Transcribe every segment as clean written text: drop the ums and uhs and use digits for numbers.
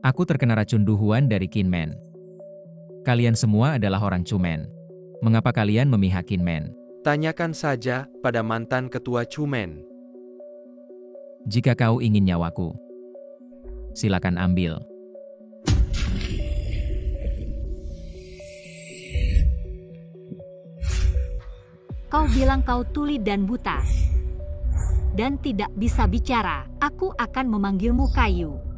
Aku terkena racun duhuan dari Kinmen. Kalian semua adalah orang Cumen. Mengapa kalian memihak Kinmen? Tanyakan saja pada mantan ketua Cumen. Jika kau ingin nyawaku, silakan ambil. Kau bilang kau tuli dan buta, dan tidak bisa bicara. Aku akan memanggilmu Kayu.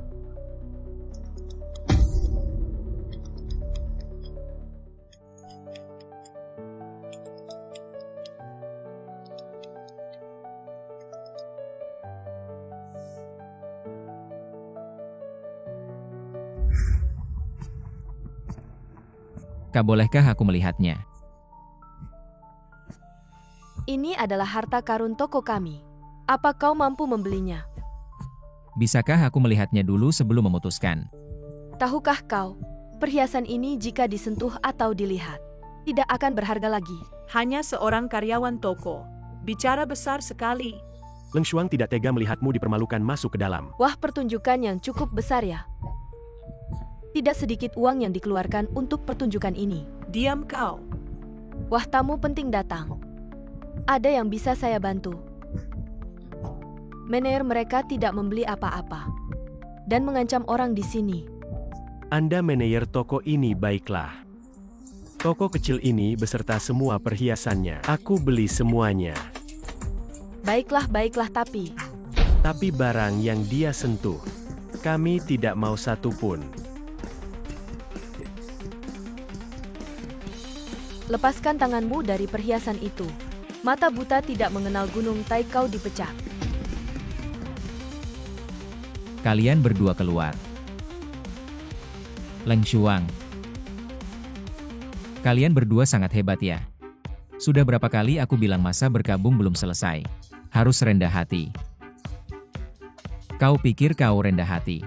Kak, bolehkah aku melihatnya? Ini adalah harta karun toko kami. Apa kau mampu membelinya? Bisakah aku melihatnya dulu sebelum memutuskan? Tahukah kau, perhiasan ini jika disentuh atau dilihat, tidak akan berharga lagi. Hanya seorang karyawan toko. Bicara besar sekali. Leng Shuang tidak tega melihatmu dipermalukan masuk ke dalam. Wah, pertunjukan yang cukup besar ya. Tidak sedikit uang yang dikeluarkan untuk pertunjukan ini. Diam kau. Wah, tamu penting datang. Ada yang bisa saya bantu. Manajer mereka tidak membeli apa-apa dan mengancam orang di sini. Anda manajer toko ini, baiklah. Toko kecil ini beserta semua perhiasannya. Aku beli semuanya. Baiklah, tapi barang yang dia sentuh, kami tidak mau satupun. lepaskan tanganmu dari perhiasan itu. Mata buta tidak mengenal gunung Tai, kau dipecat. Kalian berdua keluar. Leng Shuang. Kalian berdua sangat hebat ya. Sudah berapa kali aku bilang masa berkabung belum selesai. Harus rendah hati. Kau pikir kau rendah hati?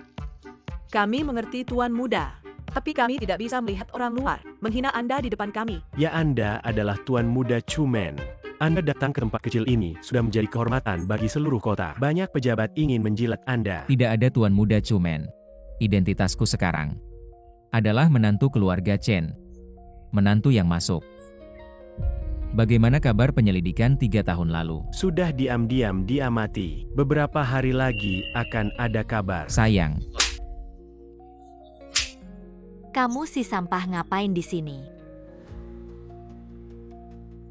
Kami mengerti Tuan Muda. Tapi kami tidak bisa melihat orang luar menghina Anda di depan kami. Ya, Anda adalah Tuan Muda Cumen. Anda datang ke tempat kecil ini sudah menjadi kehormatan bagi seluruh kota. Banyak pejabat ingin menjilat Anda. Tidak ada Tuan Muda Cumen. Identitasku sekarang adalah menantu keluarga Chen. Menantu yang masuk. Bagaimana kabar penyelidikan 3 tahun lalu? Sudah diam-diam diamati. Beberapa hari lagi akan ada kabar. Sayang. Kamu si sampah ngapain di sini?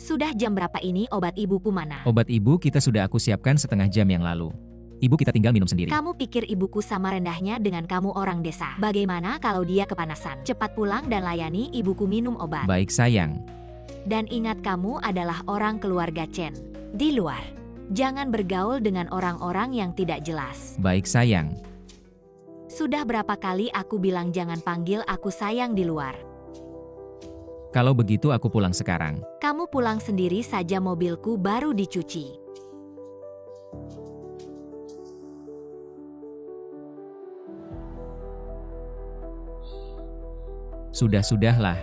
Sudah jam berapa ini? Obat ibuku mana? Obat ibu kita sudah aku siapkan setengah jam yang lalu. Ibu kita tinggal minum sendiri. Kamu pikir ibuku sama rendahnya dengan kamu orang desa? Bagaimana kalau dia kepanasan? Cepat pulang dan layani ibuku minum obat. Baik sayang. Dan ingat, kamu adalah orang keluarga Chen. Di luar, jangan bergaul dengan orang-orang yang tidak jelas. Baik sayang. Sudah berapa kali aku bilang jangan panggil aku sayang di luar. Kalau begitu aku pulang sekarang. Kamu pulang sendiri saja, mobilku baru dicuci. Sudah-sudahlah.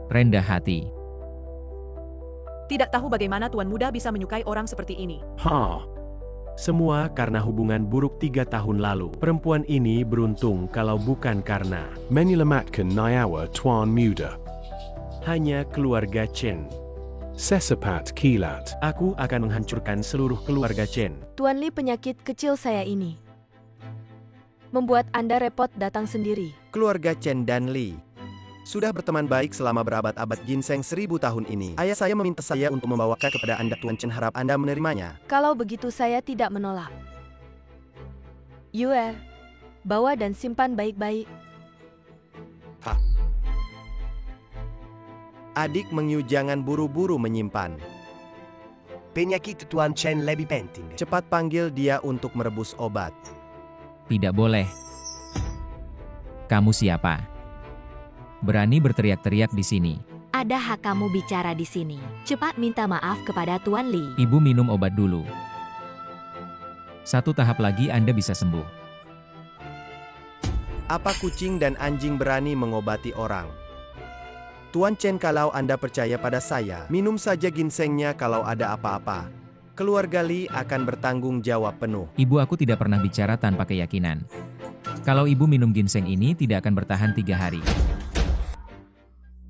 Rendah hati. Tidak tahu bagaimana Tuan Muda bisa menyukai orang seperti ini. Semua karena hubungan buruk 3 tahun lalu. Perempuan ini beruntung kalau bukan karena Menyelamatkan nyawa Tuan Muda. hanya keluarga Chen. Sesapat kilat. Aku akan menghancurkan seluruh keluarga Chen. Tuan Li, penyakit kecil saya ini membuat Anda repot datang sendiri. Keluarga Chen dan Li sudah berteman baik selama berabad-abad ginseng 1000 tahun ini. Ayah saya meminta saya untuk membawakan kepada Anda Tuan Chen, harap Anda menerimanya. Kalau begitu saya tidak menolak. Yue, bawa dan simpan baik-baik. Adik Mengyu, jangan buru-buru menyimpan. Penyakit Tuan Chen lebih penting. Cepat panggil dia untuk merebus obat. Tidak boleh. Kamu siapa? Berani berteriak-teriak di sini. Ada hak kamu bicara di sini. Cepat minta maaf kepada Tuan Li. Ibu minum obat dulu. 1 tahap lagi Anda bisa sembuh. Apa kucing dan anjing berani mengobati orang? Tuan Chen, kalau Anda percaya pada saya, minum saja ginsengnya kalau ada apa-apa. Keluarga Li akan bertanggung jawab penuh. Ibu, aku tidak pernah bicara tanpa keyakinan. Kalau ibu minum ginseng ini tidak akan bertahan 3 hari.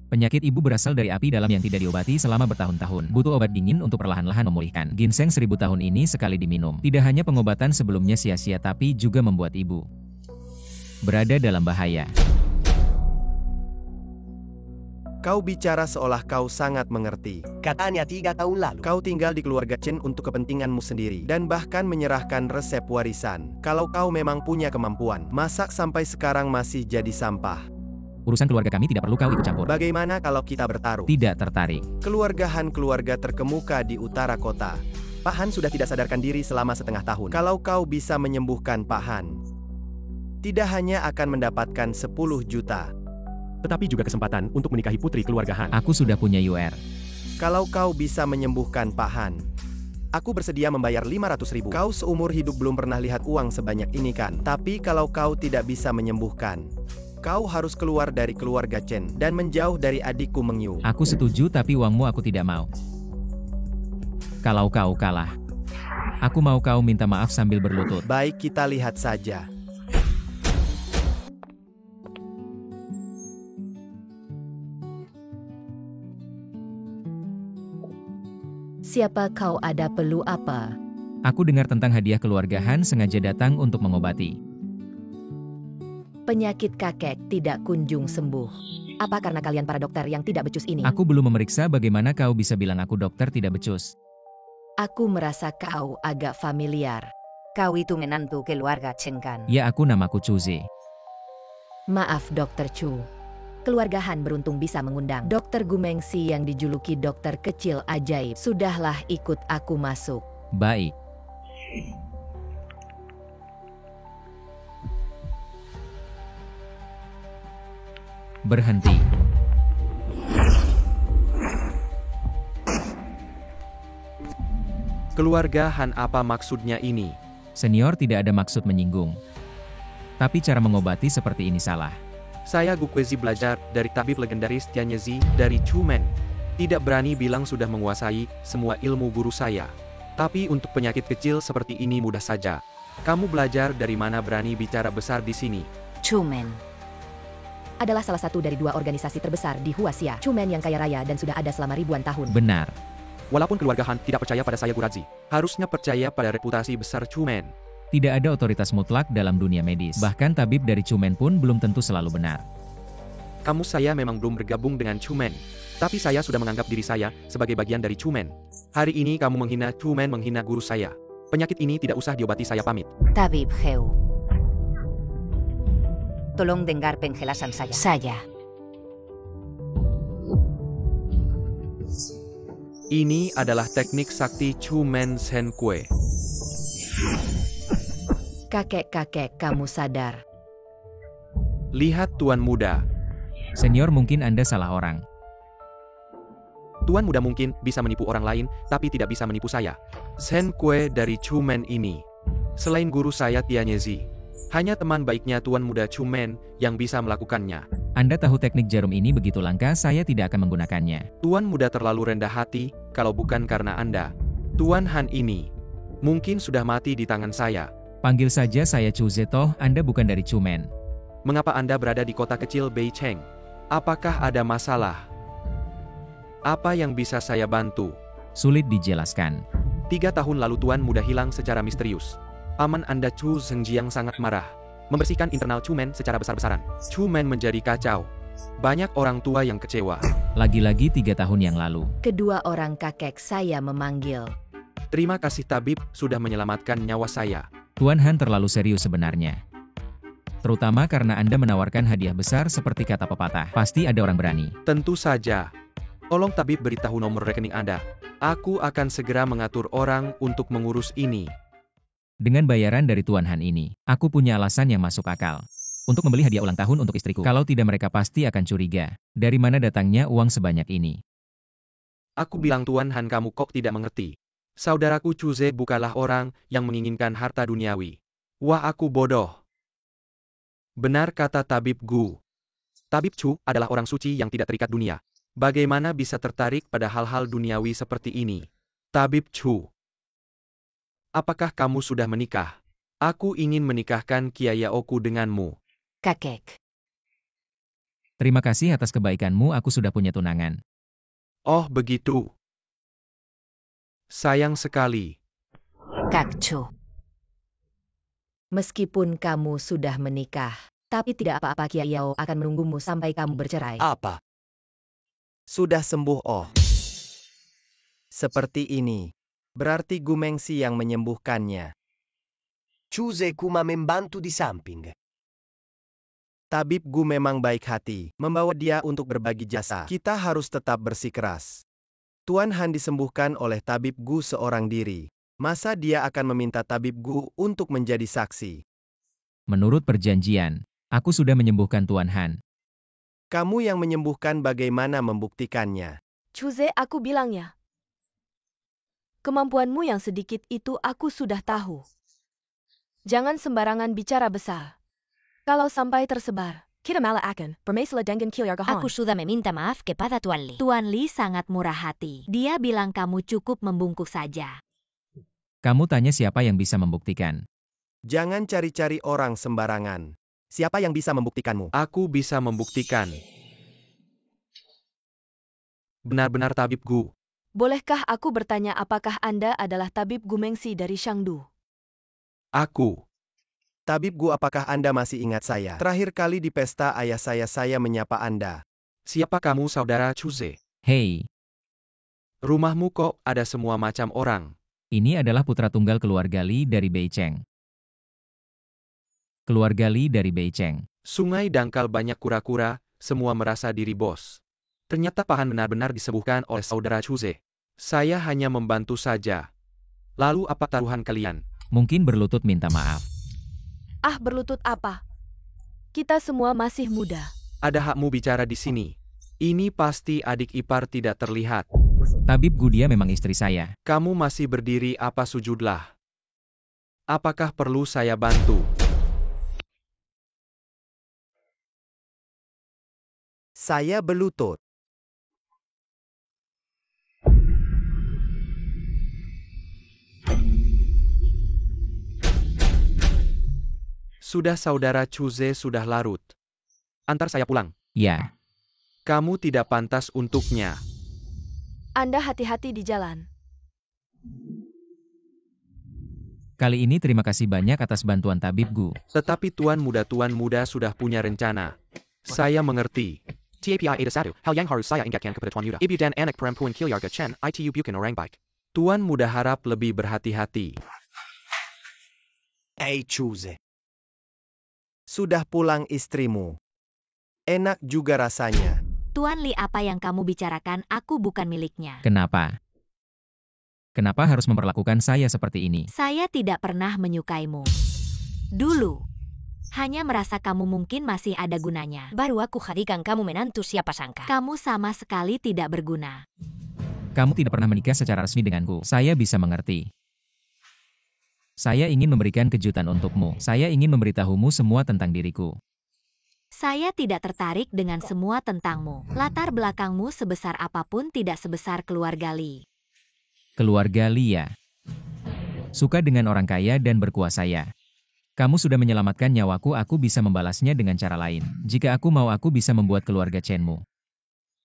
Penyakit ibu berasal dari api dalam yang tidak diobati selama bertahun-tahun. Butuh obat dingin untuk perlahan-lahan memulihkan. Ginseng 1000 tahun ini sekali diminum. Tidak hanya pengobatan sebelumnya sia-sia tapi juga membuat ibu berada dalam bahaya. Kau bicara seolah kau sangat mengerti. Katanya 3 tahun lalu. Kau tinggal di keluarga Chen untuk kepentinganmu sendiri. Dan bahkan menyerahkan resep warisan. Kalau kau memang punya kemampuan, masak sampai sekarang masih jadi sampah. Urusan keluarga kami tidak perlu kau ikut campur. Bagaimana kalau kita bertaruh? Tidak tertarik. Keluarga Han keluarga terkemuka di utara kota. Pak Han sudah tidak sadarkan diri selama setengah tahun. Kalau kau bisa menyembuhkan Pak Han, tidak hanya akan mendapatkan 10 juta. Tetapi juga kesempatan untuk menikahi putri keluarga Han. Aku sudah punya UR. Kalau kau bisa menyembuhkan Pak Han, aku bersedia membayar 500.000. Kau seumur hidup belum pernah lihat uang sebanyak ini kan? Tapi kalau kau tidak bisa menyembuhkan, kau harus keluar dari keluarga Chen dan menjauh dari adikku Meng Yu. Aku setuju tapi uangmu aku tidak mau. Kalau kau kalah, aku mau kau minta maaf sambil berlutut. Baik, kita lihat saja. Siapa kau, ada perlu apa? Aku dengar tentang hadiah keluarga Han sengaja datang untuk mengobati. Penyakit kakek tidak kunjung sembuh. Apa karena kalian para dokter yang tidak becus ini? Aku belum memeriksa, bagaimana kau bisa bilang aku dokter tidak becus? Aku merasa kau agak familiar. Kau itu menantu keluarga Chen kan? Ya, aku namaku Chuze. Maaf Dr. Chu. Keluarga Han beruntung bisa mengundang Dr. Gumengsi yang dijuluki dokter kecil ajaib. Sudahlah, ikut aku masuk. Baik. Berhenti. Keluarga Han, apa maksudnya ini? Senior tidak ada maksud menyinggung. Tapi cara mengobati seperti ini salah. Saya Gukwezi belajar dari tabib legendaris Tianyezi dari Chumen. Tidak berani bilang sudah menguasai semua ilmu guru saya. Tapi untuk penyakit kecil seperti ini mudah saja. Kamu belajar dari mana berani bicara besar di sini? Chumen Adalah salah satu dari 2 organisasi terbesar di Huaxia. Chumen yang kaya raya dan sudah ada selama ribuan tahun. Benar. Walaupun keluarga Han tidak percaya pada saya Guradzi, harusnya percaya pada reputasi besar Chumen. Tidak ada otoritas mutlak dalam dunia medis. Bahkan tabib dari Chumen pun belum tentu selalu benar. Kamu saya memang belum bergabung dengan Chumen. Tapi saya sudah menganggap diri saya sebagai bagian dari Chumen. Hari ini kamu menghina Chumen, menghina guru saya. Penyakit ini tidak usah diobati, saya pamit. Tabib Heu, tolong dengar penjelasan saya. Ini adalah teknik sakti Chumen Sen Kue. Kakek-kakek, kamu sadar. Lihat Tuan Muda. Senior, mungkin Anda salah orang. Tuan Muda mungkin bisa menipu orang lain, tapi tidak bisa menipu saya. Sen Kue dari Chumen ini. Selain guru saya Tianyezi, hanya teman baiknya Tuan Muda Chumen yang bisa melakukannya. Anda tahu teknik jarum ini begitu langka, saya tidak akan menggunakannya. Tuan Muda terlalu rendah hati, kalau bukan karena Anda. Tuan Han ini mungkin sudah mati di tangan saya. Panggil saja saya Chuze, toh Anda bukan dari Chumen. Mengapa Anda berada di kota kecil Beicheng? Apakah ada masalah? Apa yang bisa saya bantu? Sulit dijelaskan. 3 tahun lalu Tuan Muda hilang secara misterius. Paman Anda Chu Zhengjiang sangat marah. Membersihkan internal Chumen secara besar-besaran. Chumen menjadi kacau. Banyak orang tua yang kecewa. Lagi-lagi 3 tahun yang lalu. Kedua orang kakek saya memanggil. Terima kasih tabib, sudah menyelamatkan nyawa saya. Tuan Han terlalu serius sebenarnya. Terutama karena Anda menawarkan hadiah besar seperti kata pepatah. Pasti ada orang berani. Tentu saja. Tolong tabib beritahu nomor rekening Anda. Aku akan segera mengatur orang untuk mengurus ini. Dengan bayaran dari Tuan Han ini, aku punya alasan yang masuk akal. Untuk membeli hadiah ulang tahun untuk istriku. Kalau tidak, mereka pasti akan curiga. Dari mana datangnya uang sebanyak ini? Aku bilang Tuan Han, kamu kok tidak mengerti. Saudaraku Chuze bukanlah orang yang menginginkan harta duniawi. Wah, aku bodoh. Benar kata Tabib Gu. Tabib Chu adalah orang suci yang tidak terikat dunia. Bagaimana bisa tertarik pada hal-hal duniawi seperti ini? Tabib Chu, apakah kamu sudah menikah? Aku ingin menikahkan Kiyaoku denganmu. Kakek. Terima kasih atas kebaikanmu, aku sudah punya tunangan. Oh begitu. Sayang sekali. Kak Cho. Meskipun kamu sudah menikah, tapi tidak apa-apa, Kiao akan menunggumu sampai kamu bercerai. Apa? Sudah sembuh, oh. Seperti ini. Berarti Gumengsi yang menyembuhkannya. Chuse kuma membantu di samping. Tabib Gu memang baik hati, membawa dia untuk berbagi jasa. Kita harus tetap bersikeras. Tuan Han disembuhkan oleh Tabib Gu seorang diri. Masa dia akan meminta Tabib Gu untuk menjadi saksi? Menurut perjanjian, aku sudah menyembuhkan Tuan Han. Kamu yang menyembuhkan, bagaimana membuktikannya? Chuse, aku bilangnya. Kemampuanmu yang sedikit itu aku sudah tahu. Jangan sembarangan bicara besar. Kalau sampai tersebar, kita malah akan bermasalah dengan keluarga Han. Aku sudah meminta maaf kepada Tuan Li. Tuan Li sangat murah hati. Dia bilang kamu cukup membungkuk saja. Kamu tanya siapa yang bisa membuktikan. Jangan cari-cari orang sembarangan. Siapa yang bisa membuktikanmu? Aku bisa membuktikan. Benar-benar Tabib Gu. Bolehkah aku bertanya apakah Anda adalah Tabib Gumengsi dari Shangdu? Aku. Tabib Gu, apakah Anda masih ingat saya? Terakhir kali di pesta ayah saya menyapa Anda. Siapa kamu, saudara Chuse? Hei, Rumahmu kok ada semua macam orang. ini adalah putra tunggal keluarga Li dari Beicheng. Keluarga Li dari Beicheng. Sungai dangkal banyak kura-kura, semua merasa diri bos. Ternyata Pahan benar-benar disembuhkan oleh saudara Chuse. Saya hanya membantu saja. Lalu apa taruhan kalian? Mungkin berlutut minta maaf. Ah, berlutut apa? Kita semua masih muda. Ada hakmu bicara di sini. Ini pasti adik ipar tidak terlihat. Tabib Gu, dia memang istri saya. Kamu masih berdiri, apa sujudlah. Apakah perlu saya bantu? Saya berlutut. Sudah, saudara Chuse, sudah larut. Antar saya pulang. Ya, Kamu tidak pantas untuknya. Anda hati-hati di jalan. kali ini terima kasih banyak atas bantuan Tabib Gu. Tetapi tuan muda sudah punya rencana. Saya mengerti. TAPI Ada Satu, hal yang harus saya ingatkan kepada Tuan Muda. Ibu dan anak perempuan keluarga Chen, itu bukan orang baik. Tuan muda harap lebih berhati-hati. Chuse. Sudah pulang istrimu. Enak juga rasanya. Tuan Li, apa yang kamu bicarakan aku bukan miliknya. Kenapa? Kenapa harus memperlakukan saya seperti ini? Saya tidak pernah menyukaimu. Dulu. Hanya merasa kamu mungkin masih ada gunanya. Baru aku jadikan kamu menantu, siapa sangka. Kamu sama sekali tidak berguna. Kamu tidak pernah menikah secara resmi denganku. Saya bisa mengerti. Saya ingin memberikan kejutan untukmu. Saya ingin memberitahumu semua tentang diriku. Saya tidak tertarik dengan semua tentangmu. Latar belakangmu sebesar apapun tidak sebesar keluarga Li. Keluarga Li ya. Suka dengan orang kaya dan berkuasa ya. Kamu sudah menyelamatkan nyawaku, aku bisa membalasnya dengan cara lain. Jika aku mau, aku bisa membuat keluarga Chenmu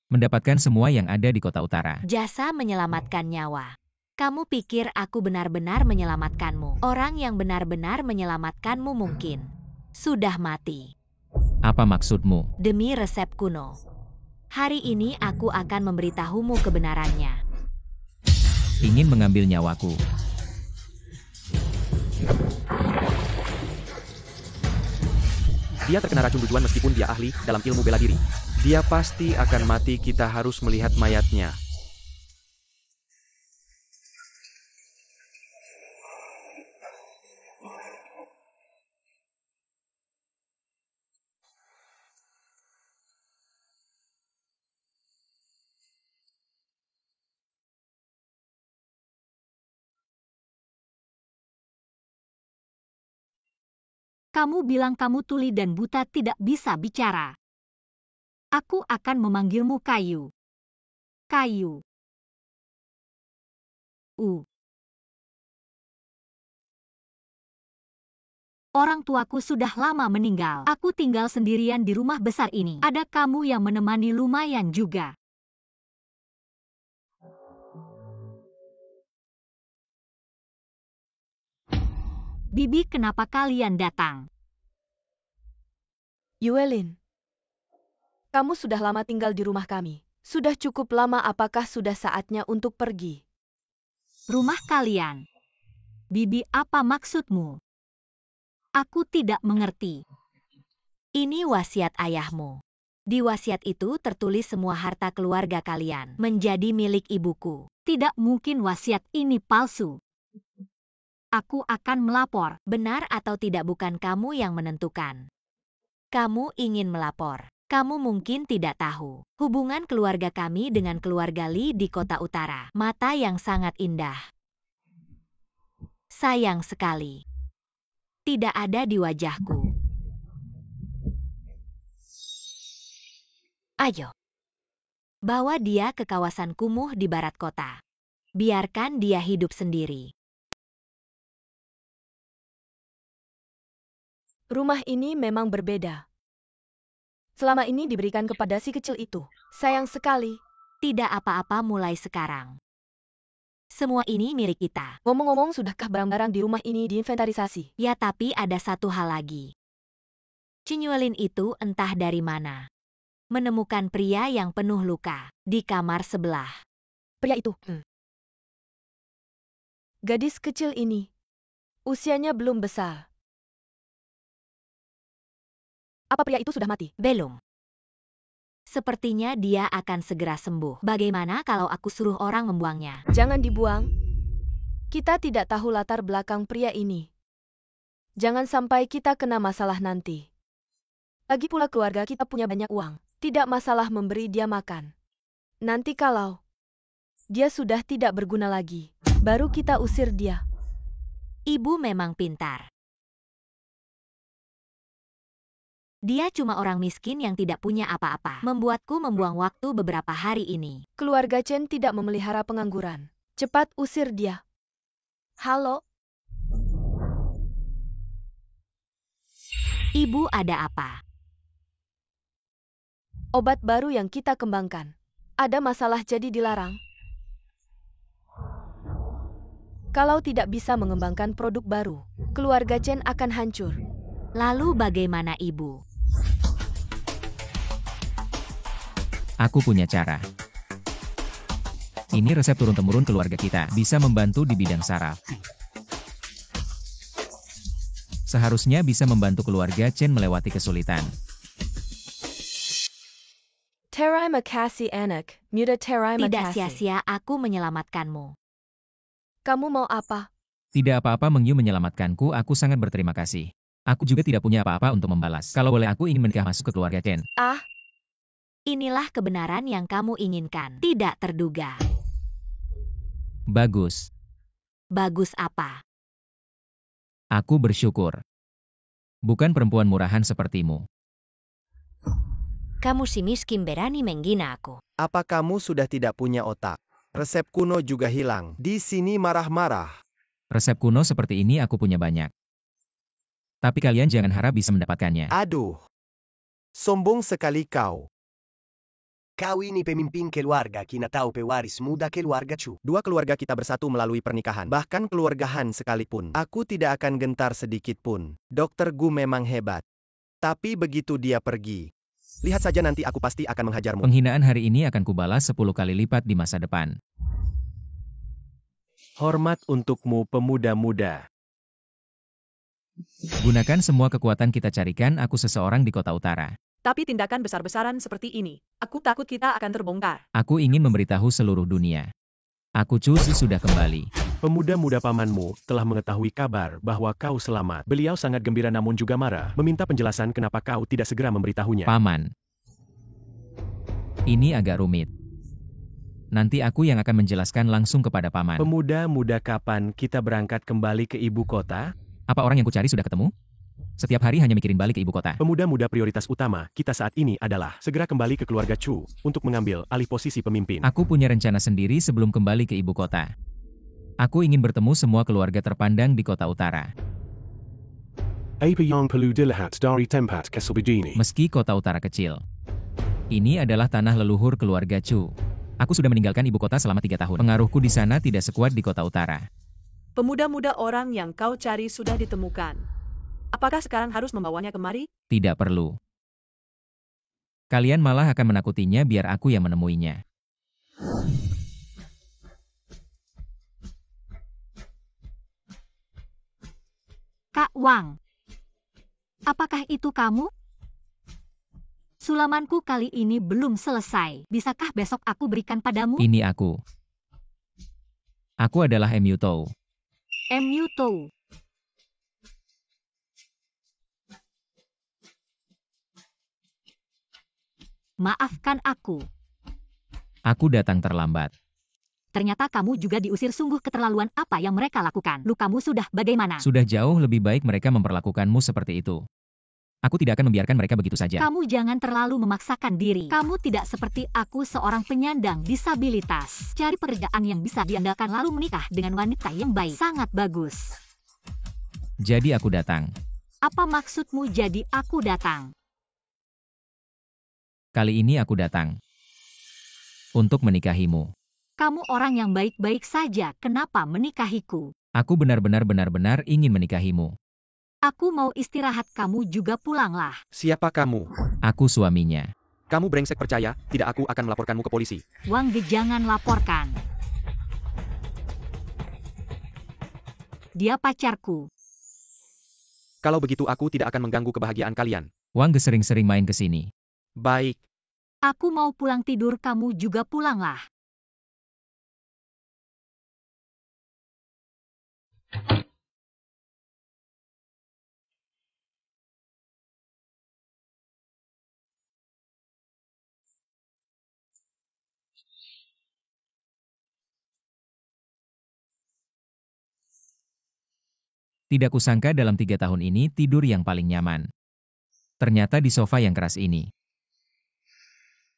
mendapatkan semua yang ada di kota utara. Jasa menyelamatkan nyawa. Kamu pikir aku benar-benar menyelamatkanmu? Orang yang benar-benar menyelamatkanmu mungkin sudah mati. Apa maksudmu? Demi resep kuno. Hari ini aku akan memberitahumu kebenarannya. Ingin mengambil nyawaku. Dia terkena racun tujuan meskipun dia ahli dalam ilmu bela diri. Dia pasti akan mati, kita harus melihat mayatnya. Kamu bilang kamu tuli dan buta, tidak bisa bicara. Aku akan memanggilmu Kayu. Kayu. Orang tuaku sudah lama meninggal. Aku tinggal sendirian di rumah besar ini. Ada kamu yang menemani lumayan juga. Bibi, kenapa kalian datang? Yuelin, kamu sudah lama tinggal di rumah kami. Sudah cukup lama, apakah sudah saatnya untuk pergi? Rumah kalian? Bibi, apa maksudmu? Aku tidak mengerti. Ini wasiat ayahmu. Di wasiat itu tertulis semua harta keluarga kalian menjadi milik ibuku. Tidak mungkin wasiat ini palsu. Aku akan melapor. Benar atau tidak bukan kamu yang menentukan. Kamu ingin melapor. Kamu mungkin tidak tahu. Hubungan keluarga kami dengan keluarga Lee di kota utara. Mata yang sangat indah. Sayang sekali. Tidak ada di wajahku. Ayo. Bawa dia ke kawasan kumuh di barat kota. Biarkan dia hidup sendiri. Rumah ini memang berbeda. Selama ini diberikan kepada si kecil itu. Sayang sekali. Tidak apa-apa mulai sekarang. Semua ini milik kita. Ngomong-ngomong, sudahkah barang-barang di rumah ini diinventarisasi? Ya, tapi ada satu hal lagi. Cinyuelin itu entah dari mana. Menemukan pria yang penuh luka di kamar sebelah. Pria itu? Gadis kecil ini. Usianya belum besar. Apa pria itu sudah mati? Belum. Sepertinya dia akan segera sembuh. Bagaimana kalau aku suruh orang membuangnya? Jangan dibuang. Kita tidak tahu latar belakang pria ini. Jangan sampai kita kena masalah nanti. Lagi pula keluarga kita punya banyak uang. Tidak masalah memberi dia makan. Nanti kalau dia sudah tidak berguna lagi, baru kita usir dia. Ibu memang pintar. Dia cuma orang miskin yang tidak punya apa-apa. Membuatku membuang waktu beberapa hari ini. Keluarga Chen tidak memelihara pengangguran. Cepat usir dia. Halo? Ibu, ada apa? Obat baru yang kita kembangkan. Ada masalah jadi dilarang. Kalau tidak bisa mengembangkan produk baru, keluarga Chen akan hancur. Lalu bagaimana ibu? Aku punya cara. Ini resep turun-temurun keluarga kita, bisa membantu di bidang saraf. Seharusnya bisa membantu keluarga Chen melewati kesulitan. Terima kasih anak, muda terima kasih. Tidak sia-sia aku menyelamatkanmu. Kamu mau apa? Tidak apa-apa, Meng Yu menyelamatkanku, aku sangat berterima kasih. Aku juga tidak punya apa-apa untuk membalas. Kalau boleh, aku ingin menikah masuk ke keluarga Chen. Inilah kebenaran yang kamu inginkan. Tidak terduga. Bagus. Bagus apa? Aku bersyukur. Bukan perempuan murahan sepertimu. Kamu si miskin berani menghina aku. Apa kamu sudah tidak punya otak? Resep kuno juga hilang. Di sini marah-marah. Resep kuno seperti ini aku punya banyak. Tapi kalian jangan harap bisa mendapatkannya. Aduh. Sombong sekali kau. Kau ini pemimpin keluarga kita tahu pewaris muda keluarga Chu. Dua keluarga kita bersatu melalui pernikahan. Bahkan keluarga Han sekalipun. Aku tidak akan gentar sedikit pun. Dokter Gu memang hebat. Tapi begitu dia pergi. Lihat saja, nanti aku pasti akan menghajarmu. Penghinaan hari ini akan kubalas 10 kali lipat di masa depan. Hormat untukmu, pemuda-muda. Gunakan semua kekuatan kita carikan aku seseorang di kota utara. Tapi tindakan besar-besaran seperti ini, aku takut kita akan terbongkar. Aku ingin memberitahu seluruh dunia. Aku Chu Zi sudah kembali. Pemuda-muda pamanmu telah mengetahui kabar bahwa kau selamat. Beliau sangat gembira namun juga marah, meminta penjelasan kenapa kau tidak segera memberitahunya. Paman. Ini agak rumit. Nanti aku yang akan menjelaskan langsung kepada paman. Pemuda-muda, kapan kita berangkat kembali ke ibu kota? Apa orang yang kucari sudah ketemu? Setiap hari hanya mikirin balik ke ibu kota. Pemuda-muda, prioritas utama kita saat ini adalah segera kembali ke keluarga Chu untuk mengambil alih posisi pemimpin. Aku punya rencana sendiri sebelum kembali ke ibu kota. Aku ingin bertemu semua keluarga terpandang di kota utara. Apa yang perlu dilihat dari tempat kesal begini? Meski kota utara kecil, ini adalah tanah leluhur keluarga Chu. Aku sudah meninggalkan ibu kota selama 3 tahun. Pengaruhku di sana tidak sekuat di kota utara. Pemuda-muda orang yang kau cari sudah ditemukan. Apakah sekarang harus membawanya kemari? Tidak perlu. Kalian malah akan menakutinya biar aku yang menemuinya. Kak Wang, apakah itu kamu? Sulamanku kali ini belum selesai. Bisakah besok aku berikan padamu? Ini aku. Aku adalah MU Tou. MU Tou. Maafkan aku. Aku datang terlambat. Ternyata kamu juga diusir. Sungguh keterlaluan apa yang mereka lakukan. Lukamu sudah bagaimana? Sudah jauh lebih baik mereka memperlakukanmu seperti itu. Aku tidak akan membiarkan mereka begitu saja. Kamu jangan terlalu memaksakan diri. Kamu tidak seperti aku, seorang penyandang disabilitas. Cari pekerjaan yang bisa diandalkan lalu menikah dengan wanita yang baik. Sangat bagus. Jadi aku datang. Apa maksudmu jadi aku datang? Kali ini aku datang untuk menikahimu. Kamu orang yang baik-baik saja, kenapa menikahiku? Aku benar-benar ingin menikahimu. Aku mau istirahat, kamu juga pulanglah. Siapa kamu? Aku suaminya. Kamu brengsek, percaya, tidak, aku akan melaporkanmu ke polisi. Wang Ge, jangan laporkan. Dia pacarku. Kalau begitu aku tidak akan mengganggu kebahagiaan kalian. Wang Ge sering-sering main ke sini. Baik. Aku mau pulang tidur, kamu juga pulanglah. Tidak kusangka dalam 3 tahun ini tidur yang paling nyaman. Ternyata di sofa yang keras ini.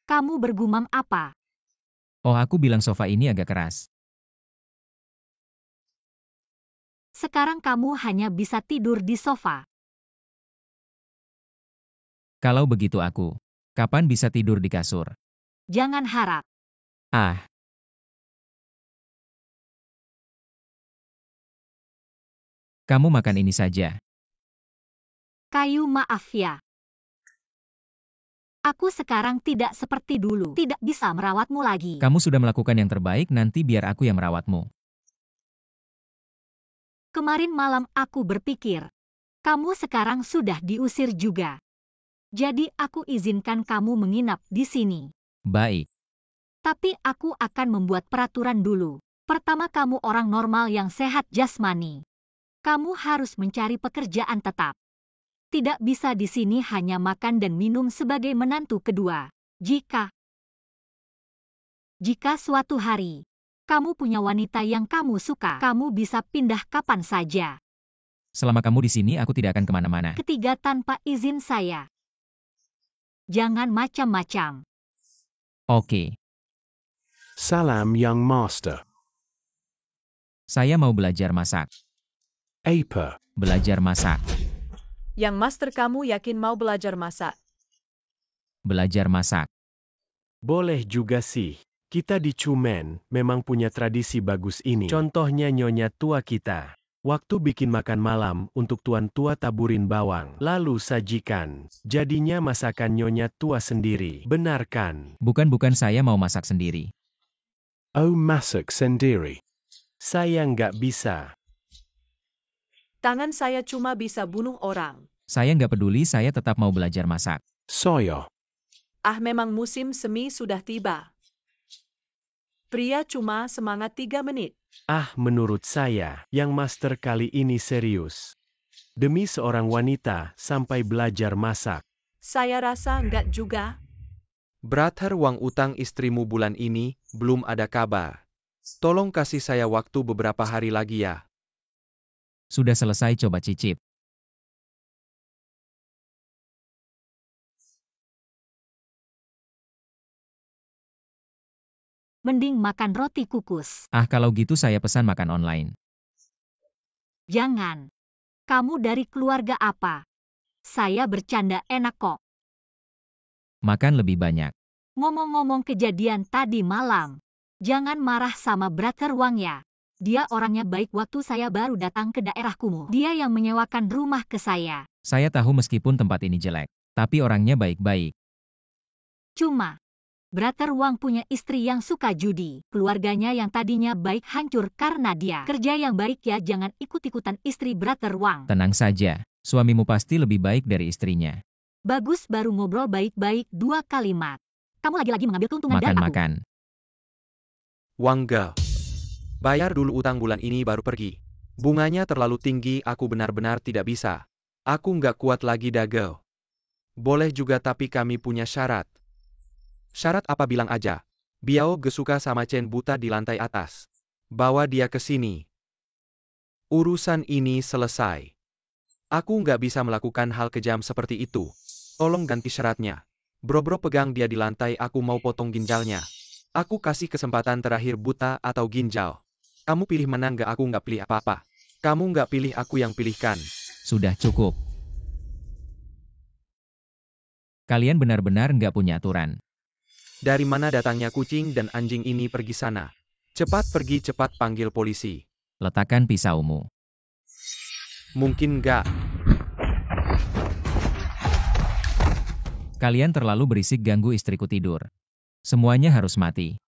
Kamu bergumam apa? Oh, aku bilang sofa ini agak keras. Sekarang kamu hanya bisa tidur di sofa. Kalau begitu aku, kapan bisa tidur di kasur? Jangan harap. Ah, kamu makan ini saja. Kayu, maaf ya. Aku sekarang tidak seperti dulu. Tidak bisa merawatmu lagi. Kamu sudah melakukan yang terbaik, nanti biar aku yang merawatmu. Kemarin malam aku berpikir, kamu sekarang sudah diusir juga. Jadi aku izinkan kamu menginap di sini. Baik. Tapi aku akan membuat peraturan dulu. Pertama, kamu orang normal yang sehat jasmani. Kamu harus mencari pekerjaan tetap. Tidak bisa di sini hanya makan dan minum sebagai menantu kedua. Jika suatu hari kamu punya wanita yang kamu suka, kamu bisa pindah kapan saja. Selama kamu di sini, aku tidak akan kemana-mana. Ketiga, tanpa izin saya. Jangan macam-macam. Oke. Salam Young Master. Saya mau belajar masak. Apa? Belajar masak. Yang master kamu yakin mau belajar masak? Belajar masak. Boleh juga sih. Kita di Chumen memang punya tradisi bagus ini. Contohnya nyonya tua kita. Waktu bikin makan malam untuk tuan tua taburin bawang. Lalu sajikan. Jadinya masakan nyonya tua sendiri. Benar kan? Bukan saya mau masak sendiri. Oh, masak sendiri. Saya nggak bisa. Tangan saya cuma bisa bunuh orang. Saya nggak peduli, saya tetap mau belajar masak. Saya. Ah, memang musim semi sudah tiba. Pria cuma semangat 3 menit. Ah, menurut saya, yang master kali ini serius. Demi seorang wanita, sampai belajar masak. Saya rasa enggak juga. Brother Wang, utang istrimu bulan ini, belum ada kabar. Tolong kasih saya waktu beberapa hari lagi ya. Sudah selesai, coba cicip. Mending makan roti kukus. Ah, kalau gitu saya pesan makan online. Jangan. Kamu dari keluarga apa? Saya bercanda enak kok. Makan lebih banyak. Ngomong-ngomong kejadian tadi malam, jangan marah sama Brother Wang ya. Dia orangnya baik waktu saya baru datang ke daerah kumuh. Dia yang menyewakan rumah ke saya. Saya tahu meskipun tempat ini jelek, tapi orangnya baik-baik. Cuma, Brother Wang punya istri yang suka judi. Keluarganya yang tadinya baik hancur karena dia. Kerja yang baik ya, jangan ikut-ikutan istri Brother Wang. Tenang saja, suamimu pasti lebih baik dari istrinya. Bagus, baru ngobrol baik-baik 2 kalimat. Kamu lagi-lagi mengambil keuntungan dari aku. Makan-makan. Wang Ge. Bayar dulu utang bulan ini baru pergi. Bunganya terlalu tinggi, aku benar-benar tidak bisa. Aku nggak kuat lagi Ge. Boleh juga tapi kami punya syarat. Syarat apa bilang aja. Biao Ge suka sama Chen buta di lantai atas. Bawa dia ke sini. Urusan ini selesai. Aku nggak bisa melakukan hal kejam seperti itu. Tolong ganti syaratnya. Bro-bro pegang dia di lantai, aku mau potong ginjalnya. Aku kasih kesempatan terakhir buta atau ginjal. Kamu pilih mana? Nggak, aku nggak pilih apa-apa. Kamu nggak pilih, aku yang pilihkan. Sudah cukup. Kalian benar-benar nggak punya aturan. Dari mana datangnya kucing dan anjing ini? Pergi sana. Cepat pergi, cepat panggil polisi. Letakkan pisaumu. Mungkin nggak. Kalian terlalu berisik, ganggu istriku tidur. Semuanya harus mati.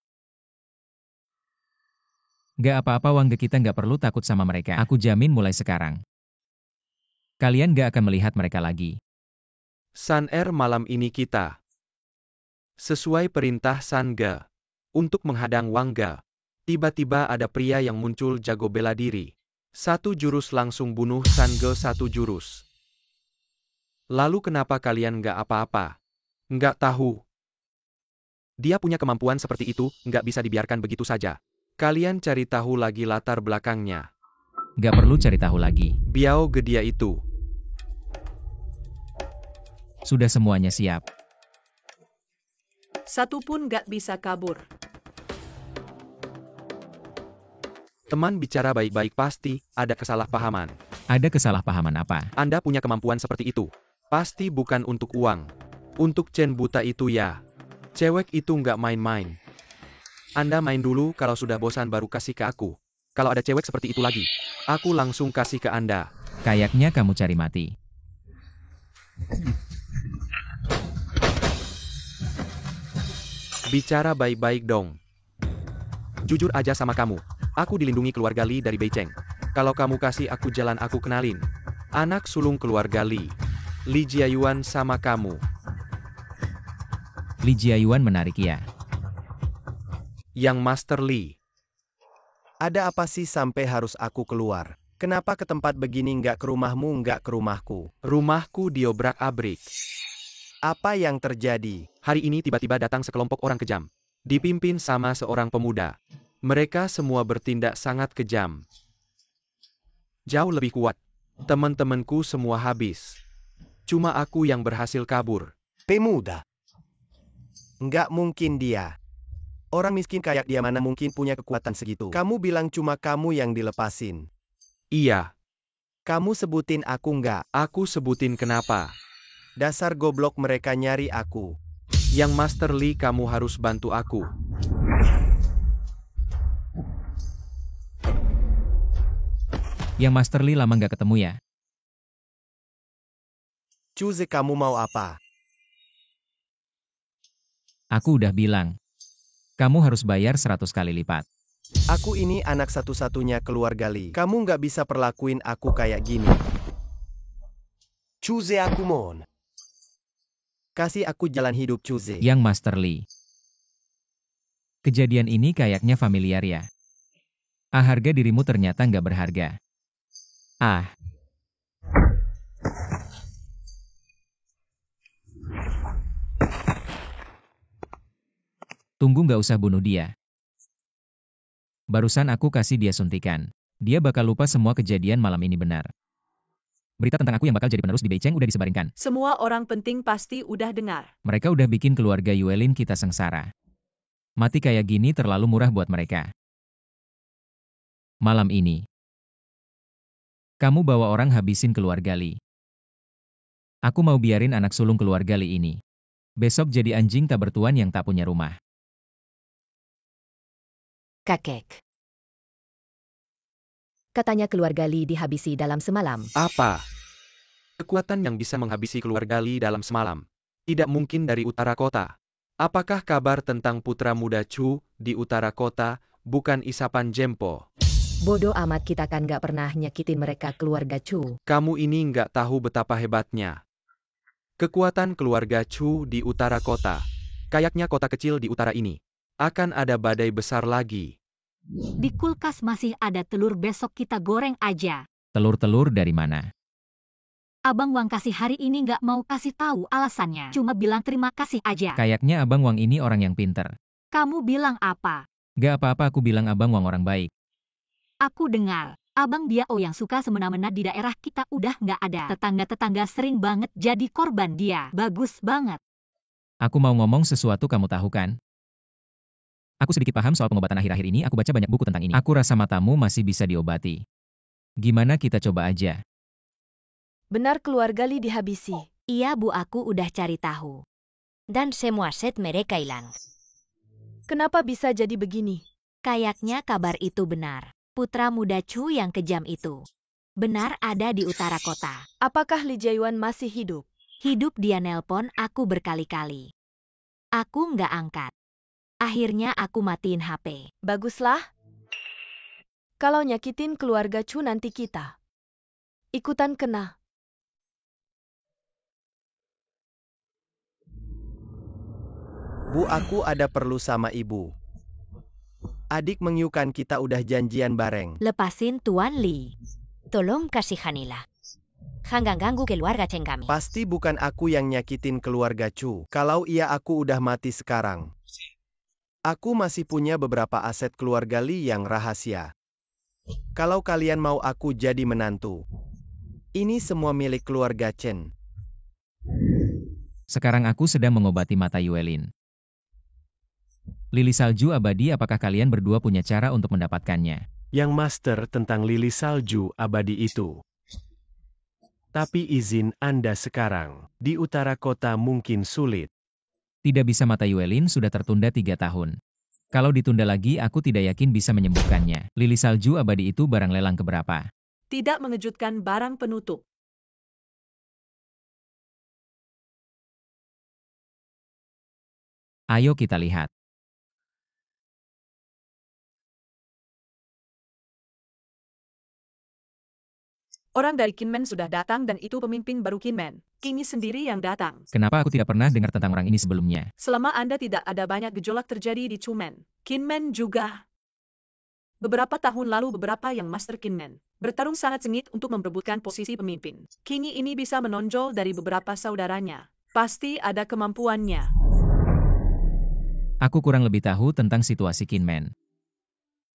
Gak apa-apa Wang Ge, kita gak perlu takut sama mereka. Aku jamin mulai sekarang. Kalian gak akan melihat mereka lagi. San Er, malam ini kita. Sesuai perintah San Ge. Untuk menghadang Wang Ge. Tiba-tiba ada pria yang muncul jago bela diri. 1 jurus langsung bunuh San Ge 1 jurus. Lalu kenapa kalian nggak apa-apa? Nggak tahu. Dia punya kemampuan seperti itu, nggak bisa dibiarkan begitu saja. Kalian cari tahu lagi latar belakangnya. Nggak perlu cari tahu lagi. Biao Ge dia itu. Sudah semuanya siap. Satu pun nggak bisa kabur. Teman bicara baik-baik, pasti ada kesalahpahaman. Ada kesalahpahaman apa? Anda punya kemampuan seperti itu. Pasti bukan untuk uang. Untuk Chen buta itu ya. Cewek itu nggak main-main. Anda main dulu, kalau sudah bosan baru kasih ke aku. Kalau ada cewek seperti itu lagi, aku langsung kasih ke Anda. Kayaknya kamu cari mati. Bicara baik-baik dong. Jujur aja sama kamu. Aku dilindungi keluarga Li dari Beiceng. Kalau kamu kasih aku jalan, aku kenalin. Anak sulung keluarga Li. Li Jiayuan sama kamu. Li Jiayuan menarik ya. Yang Master Li. Ada apa sih sampai harus aku keluar? Kenapa ke tempat begini, nggak ke rumahmu, nggak ke rumahku? Rumahku diobrak-abrik. Apa yang terjadi? Hari ini tiba-tiba datang sekelompok orang kejam. Dipimpin sama seorang pemuda. Mereka semua bertindak sangat kejam. Jauh lebih kuat. Teman-temanku semua habis. Cuma aku yang berhasil kabur. Pemuda? Nggak mungkin dia. Orang miskin kayak dia mana mungkin punya kekuatan segitu? Kamu bilang cuma kamu yang dilepasin. Iya. Kamu sebutin aku nggak? Aku sebutin kenapa. Dasar goblok, mereka nyari aku. Yang Master Li, kamu harus bantu aku. Yang Master Li lama nggak ketemu ya? Cuze, kamu mau apa? Aku udah bilang. Kamu harus bayar 100 kali lipat. Aku ini anak satu-satunya keluarga Li. Kamu nggak bisa perlakuin aku kayak gini. Cuze aku mon. Kasih aku jalan hidup, Cuze. Yang Master Li. Kejadian ini kayaknya familiar ya. Harga dirimu ternyata nggak berharga. Tunggu, nggak usah bunuh dia. Barusan aku kasih dia suntikan. Dia bakal lupa semua kejadian malam ini benar. Berita tentang aku yang bakal jadi penerus di Beiceng udah disebarinkan. Semua orang penting pasti udah dengar. Mereka udah bikin keluarga Yuelin kita sengsara. Mati kayak gini terlalu murah buat mereka. Malam ini, Kamu bawa orang habisin keluarga Li. Aku mau biarin anak sulung keluarga Li ini. Besok jadi anjing tak bertuan yang tak punya rumah. Kakek. Katanya keluarga Li dihabisi dalam semalam. Apa? Kekuatan yang bisa menghabisi keluarga Li dalam semalam. Tidak mungkin dari utara kota. Apakah kabar tentang putra muda Chu di utara kota, bukan isapan Jempo? Bodoh amat, kita kan gak pernah nyakitin mereka keluarga Chu. Kamu ini nggak tahu betapa hebatnya. Kekuatan keluarga Chu di utara kota. Kayaknya kota kecil di utara ini. Akan ada badai besar lagi. Di kulkas masih ada telur, besok kita goreng aja. Telur-telur dari mana? Abang Wang kasih hari ini nggak mau kasih tahu alasannya. Cuma bilang terima kasih aja. Kayaknya Abang Wang ini orang yang pinter. Kamu bilang apa? Gak apa-apa, aku bilang Abang Wang orang baik. Aku dengar, Abang Biao yang suka semena-mena di daerah kita udah nggak ada. Tetangga-tetangga sering banget jadi korban dia. Bagus banget. Aku mau ngomong sesuatu, kamu tahu kan? Aku sedikit paham soal pengobatan akhir-akhir ini, aku baca banyak buku tentang ini. Aku rasa matamu masih bisa diobati. Gimana kita coba aja? Benar keluarga Li dihabisi. Iya Bu, aku udah cari tahu. Dan semua set mereka hilang. Kenapa bisa jadi begini? Kayaknya kabar itu benar. Putra muda Chu yang kejam itu benar ada di utara kota. Apakah Li Jiayuan masih hidup? Hidup, dia nelpon aku berkali-kali. Aku nggak angkat. Akhirnya aku matiin HP. Baguslah. Kalau nyakitin keluarga Chu nanti kita ikutan kena. Bu, aku ada perlu sama ibu. Adik mengyukan kita udah janjian bareng. Lepasin Tuan Li. Tolong kasihanilah. Jangan ganggu keluarga Chen kami. Pasti bukan aku yang nyakitin keluarga Chu. Kalau iya, aku udah mati sekarang. Aku masih punya beberapa aset keluarga Li yang rahasia. Kalau kalian mau aku jadi menantu, ini semua milik keluarga Chen. Sekarang aku sedang mengobati mata Yuelin. Lili salju abadi, apakah kalian berdua punya cara untuk mendapatkannya? Yang master tentang lili salju abadi itu. Tapi izin Anda sekarang, di utara kota mungkin sulit. Tidak bisa, mata Yuelin sudah tertunda 3 tahun. Kalau ditunda lagi aku tidak yakin bisa menyembuhkannya. Lili salju abadi itu barang lelang keberapa? Tidak mengejutkan, barang penutup. Ayo kita lihat. Orang dari Kinmen sudah datang dan itu pemimpin baru Kinmen. Kini sendiri yang datang. Kenapa aku tidak pernah dengar tentang orang ini sebelumnya? Selama Anda tidak ada banyak gejolak terjadi di Chumen. Kinmen juga. Beberapa tahun lalu beberapa yang Master Kinmen bertarung sangat sengit untuk memperebutkan posisi pemimpin. Kini ini bisa menonjol dari beberapa saudaranya. Pasti ada kemampuannya. Aku kurang lebih tahu tentang situasi Kinmen.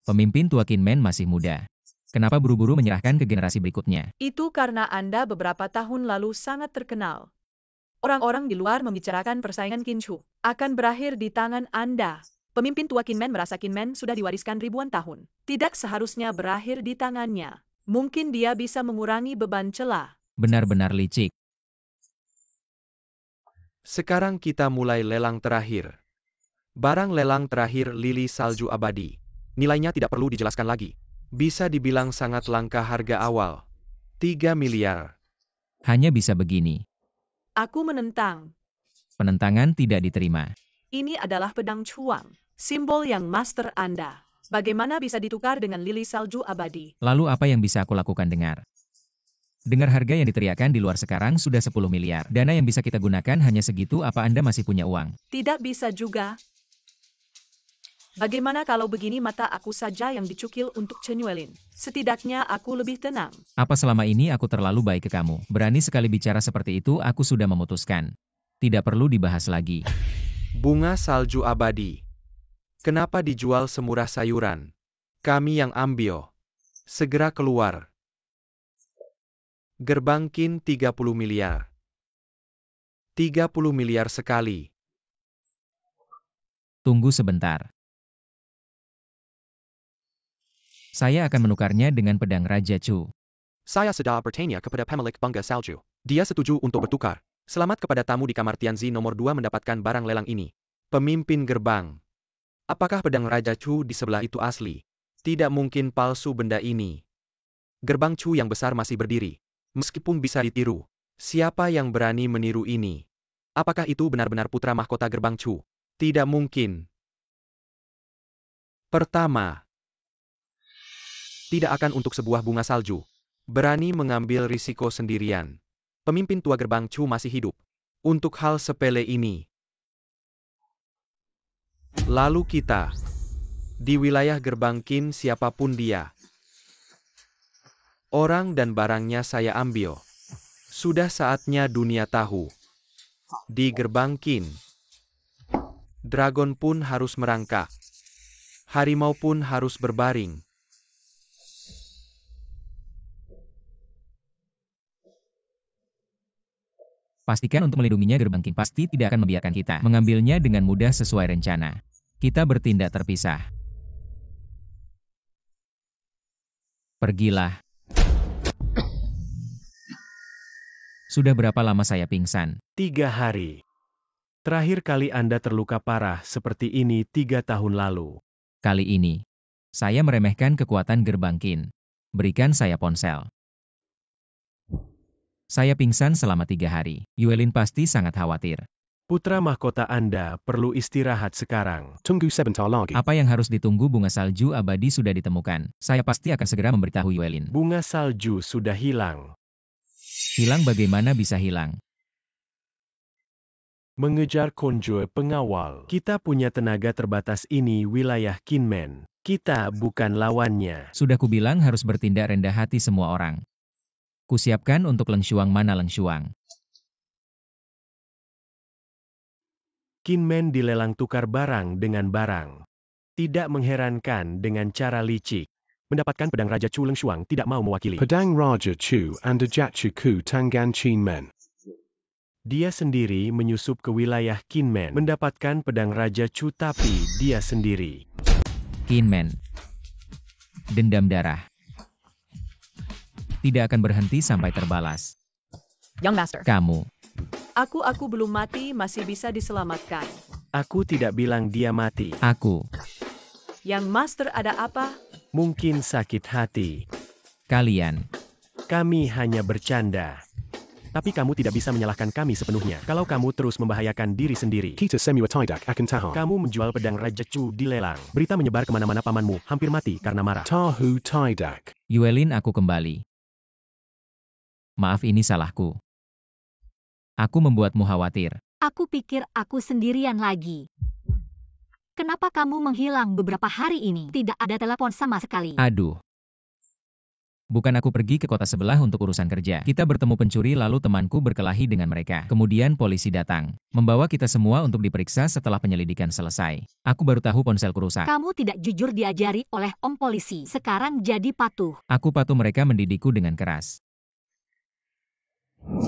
Pemimpin tua Kinmen masih muda. Kenapa buru-buru menyerahkan ke generasi berikutnya? Itu karena Anda beberapa tahun lalu sangat terkenal. Orang-orang di luar membicarakan persaingan Kinchu akan berakhir di tangan Anda. Pemimpin tua Kinmen merasa Kinmen sudah diwariskan ribuan tahun. Tidak seharusnya berakhir di tangannya. Mungkin dia bisa mengurangi beban celah. Benar-benar licik. Sekarang kita mulai lelang terakhir. Barang lelang terakhir lili salju abadi. Nilainya tidak perlu dijelaskan lagi. Bisa dibilang sangat langka, harga awal. 3 miliar. Hanya bisa begini. Aku menentang. Penentangan tidak diterima. Ini adalah pedang cuang. Simbol yang master Anda. Bagaimana bisa ditukar dengan lili salju abadi? Lalu apa yang bisa aku lakukan? Dengar harga yang diteriakan di luar sekarang sudah 10 miliar. Dana yang bisa kita gunakan hanya segitu, apa Anda masih punya uang? Tidak bisa juga. Bagaimana kalau begini, mata aku saja yang dicukil untuk Chen Yuelin. Setidaknya aku lebih tenang. Apa selama ini aku terlalu baik ke kamu? Berani sekali bicara seperti itu, aku sudah memutuskan. Tidak perlu dibahas lagi. Bunga salju abadi. Kenapa dijual semurah sayuran? Kami yang ambil. Segera keluar. Gerbang Kin 30 miliar. 30 miliar sekali. Tunggu sebentar. Saya akan menukarnya dengan pedang Raja Chu. Saya sudah bertanya kepada pemilik bangga salju. Dia setuju untuk bertukar. Selamat kepada tamu di kamar Tianzi nomor 2 mendapatkan barang lelang ini. Pemimpin gerbang. Apakah pedang Raja Chu di sebelah itu asli? Tidak mungkin palsu benda ini. Gerbang Chu yang besar masih berdiri. Meskipun bisa ditiru. Siapa yang berani meniru ini? Apakah itu benar-benar putra mahkota gerbang Chu? Tidak mungkin. Pertama. Tidak akan untuk sebuah bunga salju. Berani mengambil risiko sendirian. Pemimpin tua gerbang Chu masih hidup. Untuk hal sepele ini. Lalu kita. Di wilayah gerbang Qin siapapun dia. Orang dan barangnya saya ambil. Sudah saatnya dunia tahu. Di gerbang Qin. Dragon pun harus merangkak. Harimau pun harus berbaring. Pastikan untuk melindunginya gerbang Qin pasti tidak akan membiarkan kita mengambilnya dengan mudah sesuai rencana. Kita bertindak terpisah. Pergilah. Sudah berapa lama saya pingsan? 3 hari. Terakhir kali Anda terluka parah seperti ini 3 tahun lalu. Kali ini, saya meremehkan kekuatan gerbang Qin. Berikan saya ponsel. Saya pingsan selama 3 hari. Yuelin pasti sangat khawatir. Putra mahkota Anda perlu istirahat sekarang. Tunggu sebentar lagi. Apa yang harus ditunggu? Bunga salju abadi sudah ditemukan. Saya pasti akan segera memberitahu Yuelin. Bunga salju sudah hilang. Hilang bagaimana bisa hilang? Mengejar konjur pengawal. Kita punya tenaga terbatas ini wilayah Kinmen. Kita bukan lawannya. Sudah kubilang harus bertindak rendah hati semua orang. Kusiapkan untuk Leng Shuang. Mana Leng Shuang? Kinmen dilelang tukar barang dengan barang. Tidak mengherankan dengan cara licik. Mendapatkan pedang Raja Chu, Leng Shuang tidak mau mewakili. Pedang Raja Chu and Ajatchu Ku Tangan Qinmen. Dia sendiri menyusup ke wilayah Kinmen. Mendapatkan pedang Raja Chu tapi dia sendiri. Kinmen. Dendam darah. Tidak akan berhenti sampai terbalas. Young Master. Kamu. Aku belum mati, masih bisa diselamatkan. Aku tidak bilang dia mati. Aku. Young Master ada apa? Mungkin sakit hati. Kalian. Kami hanya bercanda. Tapi kamu tidak bisa menyalahkan kami sepenuhnya. Kalau kamu terus membahayakan diri sendiri. Kita semua tidak akan tahan. Kamu menjual pedang Raja Chu di lelang. Berita menyebar kemana-mana pamanmu hampir mati karena marah. Tahu tidak. Yuelin, aku kembali. Maaf, ini salahku. Aku membuatmu khawatir. Aku pikir aku sendirian lagi. Kenapa kamu menghilang beberapa hari ini? Tidak ada telepon sama sekali. Aduh. Bukan aku pergi ke kota sebelah untuk urusan kerja. Kita bertemu pencuri lalu temanku berkelahi dengan mereka. Kemudian polisi datang. Membawa kita semua untuk diperiksa setelah penyelidikan selesai. Aku baru tahu ponselku rusak. Kamu tidak jujur diajari oleh om polisi. Sekarang jadi patuh. Aku patuh, mereka mendidikku dengan keras.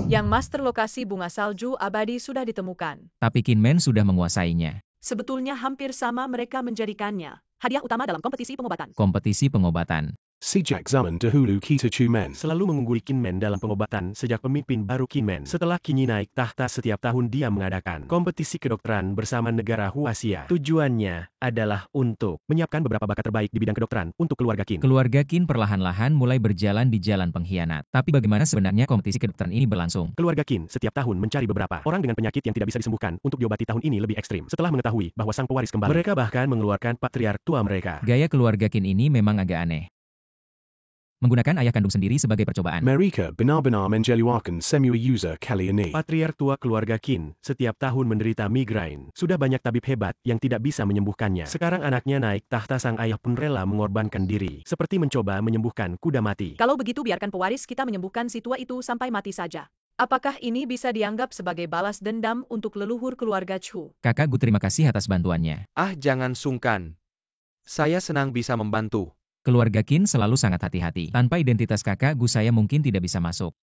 Yang master lokasi bunga salju abadi sudah ditemukan. Tapi Kinmen sudah menguasainya. Sebetulnya hampir sama mereka menjadikannya hadiah utama dalam kompetisi pengobatan. Kompetisi pengobatan. Sejak zaman dahulu kita Chumen selalu mengungguli Kinmen dalam pengobatan sejak pemimpin baru Kinmen. Setelah Qinyi naik tahta, setiap tahun dia mengadakan kompetisi kedokteran bersama negara Huaxia. Tujuannya adalah untuk menyiapkan beberapa bakat terbaik di bidang kedokteran untuk keluarga Qin. Keluarga Qin perlahan-lahan mulai berjalan di jalan pengkhianat. Tapi bagaimana sebenarnya kompetisi kedokteran ini berlangsung? Keluarga Qin setiap tahun mencari beberapa orang dengan penyakit yang tidak bisa disembuhkan untuk diobati. Tahun ini lebih ekstrim. Setelah mengetahui bahwa sang pewaris kembali, mereka bahkan mengeluarkan patriark tua mereka. Gaya keluarga Qin ini memang agak aneh. Menggunakan ayah kandung sendiri sebagai percobaan. Mereka benar-benar menjeluarkan semua user kali ini. Patriark tua keluarga Qin setiap tahun menderita migrain. Sudah banyak tabib hebat yang tidak bisa menyembuhkannya. Sekarang anaknya naik tahta, sang ayah pun rela mengorbankan diri. Seperti mencoba menyembuhkan kuda mati. Kalau begitu biarkan pewaris kita menyembuhkan si tua itu sampai mati saja. Apakah ini bisa dianggap sebagai balas dendam untuk leluhur keluarga Chu? Kakak Gu, terima kasih atas bantuannya. Jangan sungkan. Saya senang bisa membantu. Keluarga Qin selalu sangat hati-hati. Tanpa identitas kakak Gu saya mungkin tidak bisa masuk.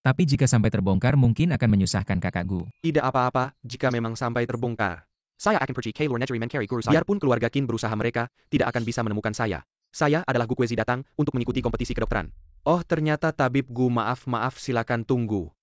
Tapi jika sampai terbongkar mungkin akan menyusahkan kakak Gu. Tidak apa-apa jika memang sampai terbongkar. Saya akan pergi ke luar negeri mencari guru saya. Biarpun keluarga Qin berusaha, mereka tidak akan bisa menemukan saya. Saya adalah Gu Kuezi datang untuk mengikuti kompetisi kedokteran. Oh, ternyata tabib Gu. Maaf, silakan tunggu.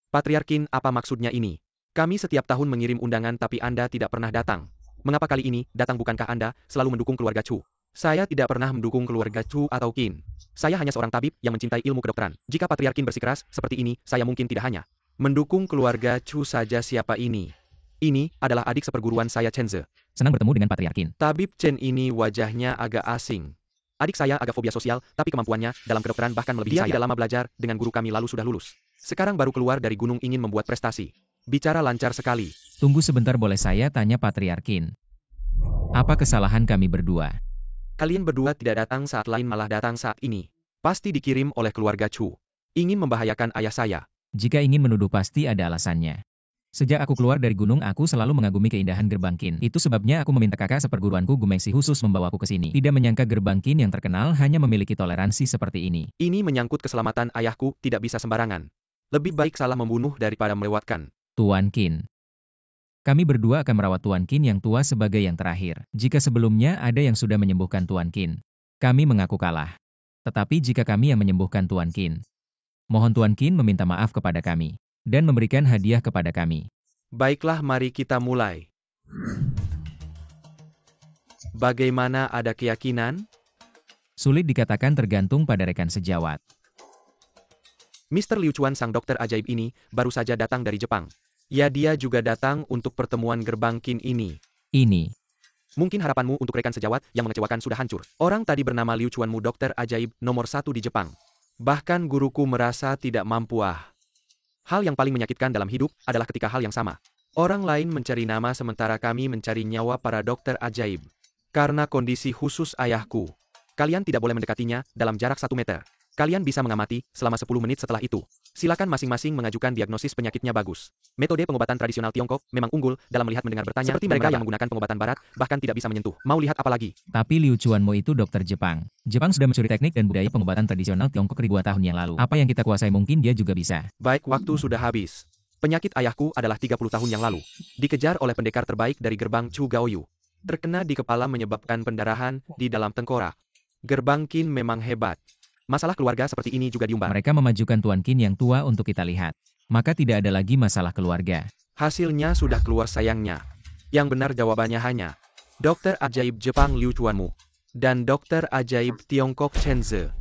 Patriarkin, apa maksudnya ini? Kami setiap tahun mengirim undangan tapi Anda tidak pernah datang. Mengapa kali ini, datang bukankah Anda selalu mendukung keluarga Chu? Saya tidak pernah mendukung keluarga Chu atau Qin. Saya hanya seorang tabib yang mencintai ilmu kedokteran. Jika Patriarkin bersikeras seperti ini, saya mungkin tidak hanya mendukung keluarga Chu saja. Siapa ini? Ini adalah adik seperguruan saya, Chen Ze. Senang bertemu dengan Patriarkin. Tabib Chen ini wajahnya agak asing. Adik saya agak fobia sosial, tapi kemampuannya dalam kedokteran bahkan melebihi saya. Dia tidak lama belajar dengan guru kami lalu sudah lulus. Sekarang baru keluar dari gunung ingin membuat prestasi. Bicara lancar sekali. Tunggu sebentar, boleh saya tanya Patriarkin? Apa kesalahan kami berdua? Kalian berdua tidak datang saat lain malah datang saat ini. Pasti dikirim oleh keluarga Chu. Ingin membahayakan ayah saya. Jika ingin menuduh pasti ada alasannya. Sejak aku keluar dari gunung aku selalu mengagumi keindahan Gerbang Qin. Itu sebabnya aku meminta kakak seperguruanku Gumengsi khusus membawaku ke sini. Tidak menyangka Gerbang Qin yang terkenal hanya memiliki toleransi seperti ini. Ini menyangkut keselamatan ayahku, tidak bisa sembarangan. Lebih baik salah membunuh daripada melewatkan. Tuan Qin. Kami berdua akan merawat Tuan Qin yang tua sebagai yang terakhir. Jika sebelumnya ada yang sudah menyembuhkan Tuan Qin, kami mengaku kalah. Tetapi jika kami yang menyembuhkan Tuan Qin, mohon Tuan Qin meminta maaf kepada kami dan memberikan hadiah kepada kami. Baiklah, mari kita mulai. Bagaimana, ada keyakinan? Sulit dikatakan, tergantung pada rekan sejawat. Mr. Liu Chuan, sang dokter ajaib ini, baru saja datang dari Jepang. Ya, dia juga datang untuk pertemuan Gerbang Qin ini. Mungkin harapanmu untuk rekan sejawat yang mengecewakan sudah hancur. Orang tadi bernama Liu Chuanmu, dokter ajaib nomor 1 di Jepang. Bahkan guruku merasa tidak mampu. Hal yang paling menyakitkan dalam hidup adalah ketika hal yang sama. Orang lain mencari nama sementara kami mencari nyawa para dokter ajaib. Karena kondisi khusus ayahku. Kalian tidak boleh mendekatinya dalam jarak 1 meter. Kalian bisa mengamati selama 10 menit setelah itu. Silakan masing-masing mengajukan diagnosis penyakitnya bagus. Metode pengobatan tradisional Tiongkok memang unggul dalam melihat mendengar bertanya. Seperti mereka yang menggunakan pengobatan barat, bahkan tidak bisa menyentuh. Mau lihat apa lagi? Tapi Liu Chuanmo itu dokter Jepang. Jepang sudah mencuri teknik dan budaya pengobatan tradisional Tiongkok ribuan tahun yang lalu. Apa yang kita kuasai mungkin dia juga bisa. Baik, waktu sudah habis. Penyakit ayahku adalah 30 tahun yang lalu. Dikejar oleh pendekar terbaik dari gerbang Chu Gaoyu. Terkena di kepala menyebabkan pendarahan di dalam tengkorak. Gerbang Qin memang hebat. Masalah keluarga seperti ini juga diumbar. Mereka memajukan Tuan Qin yang tua untuk kita lihat. Maka tidak ada lagi masalah keluarga. Hasilnya sudah keluar sayangnya. Yang benar jawabannya hanya dokter ajaib Jepang Liu Chuanmu dan dokter ajaib Tiongkok Chen Ze.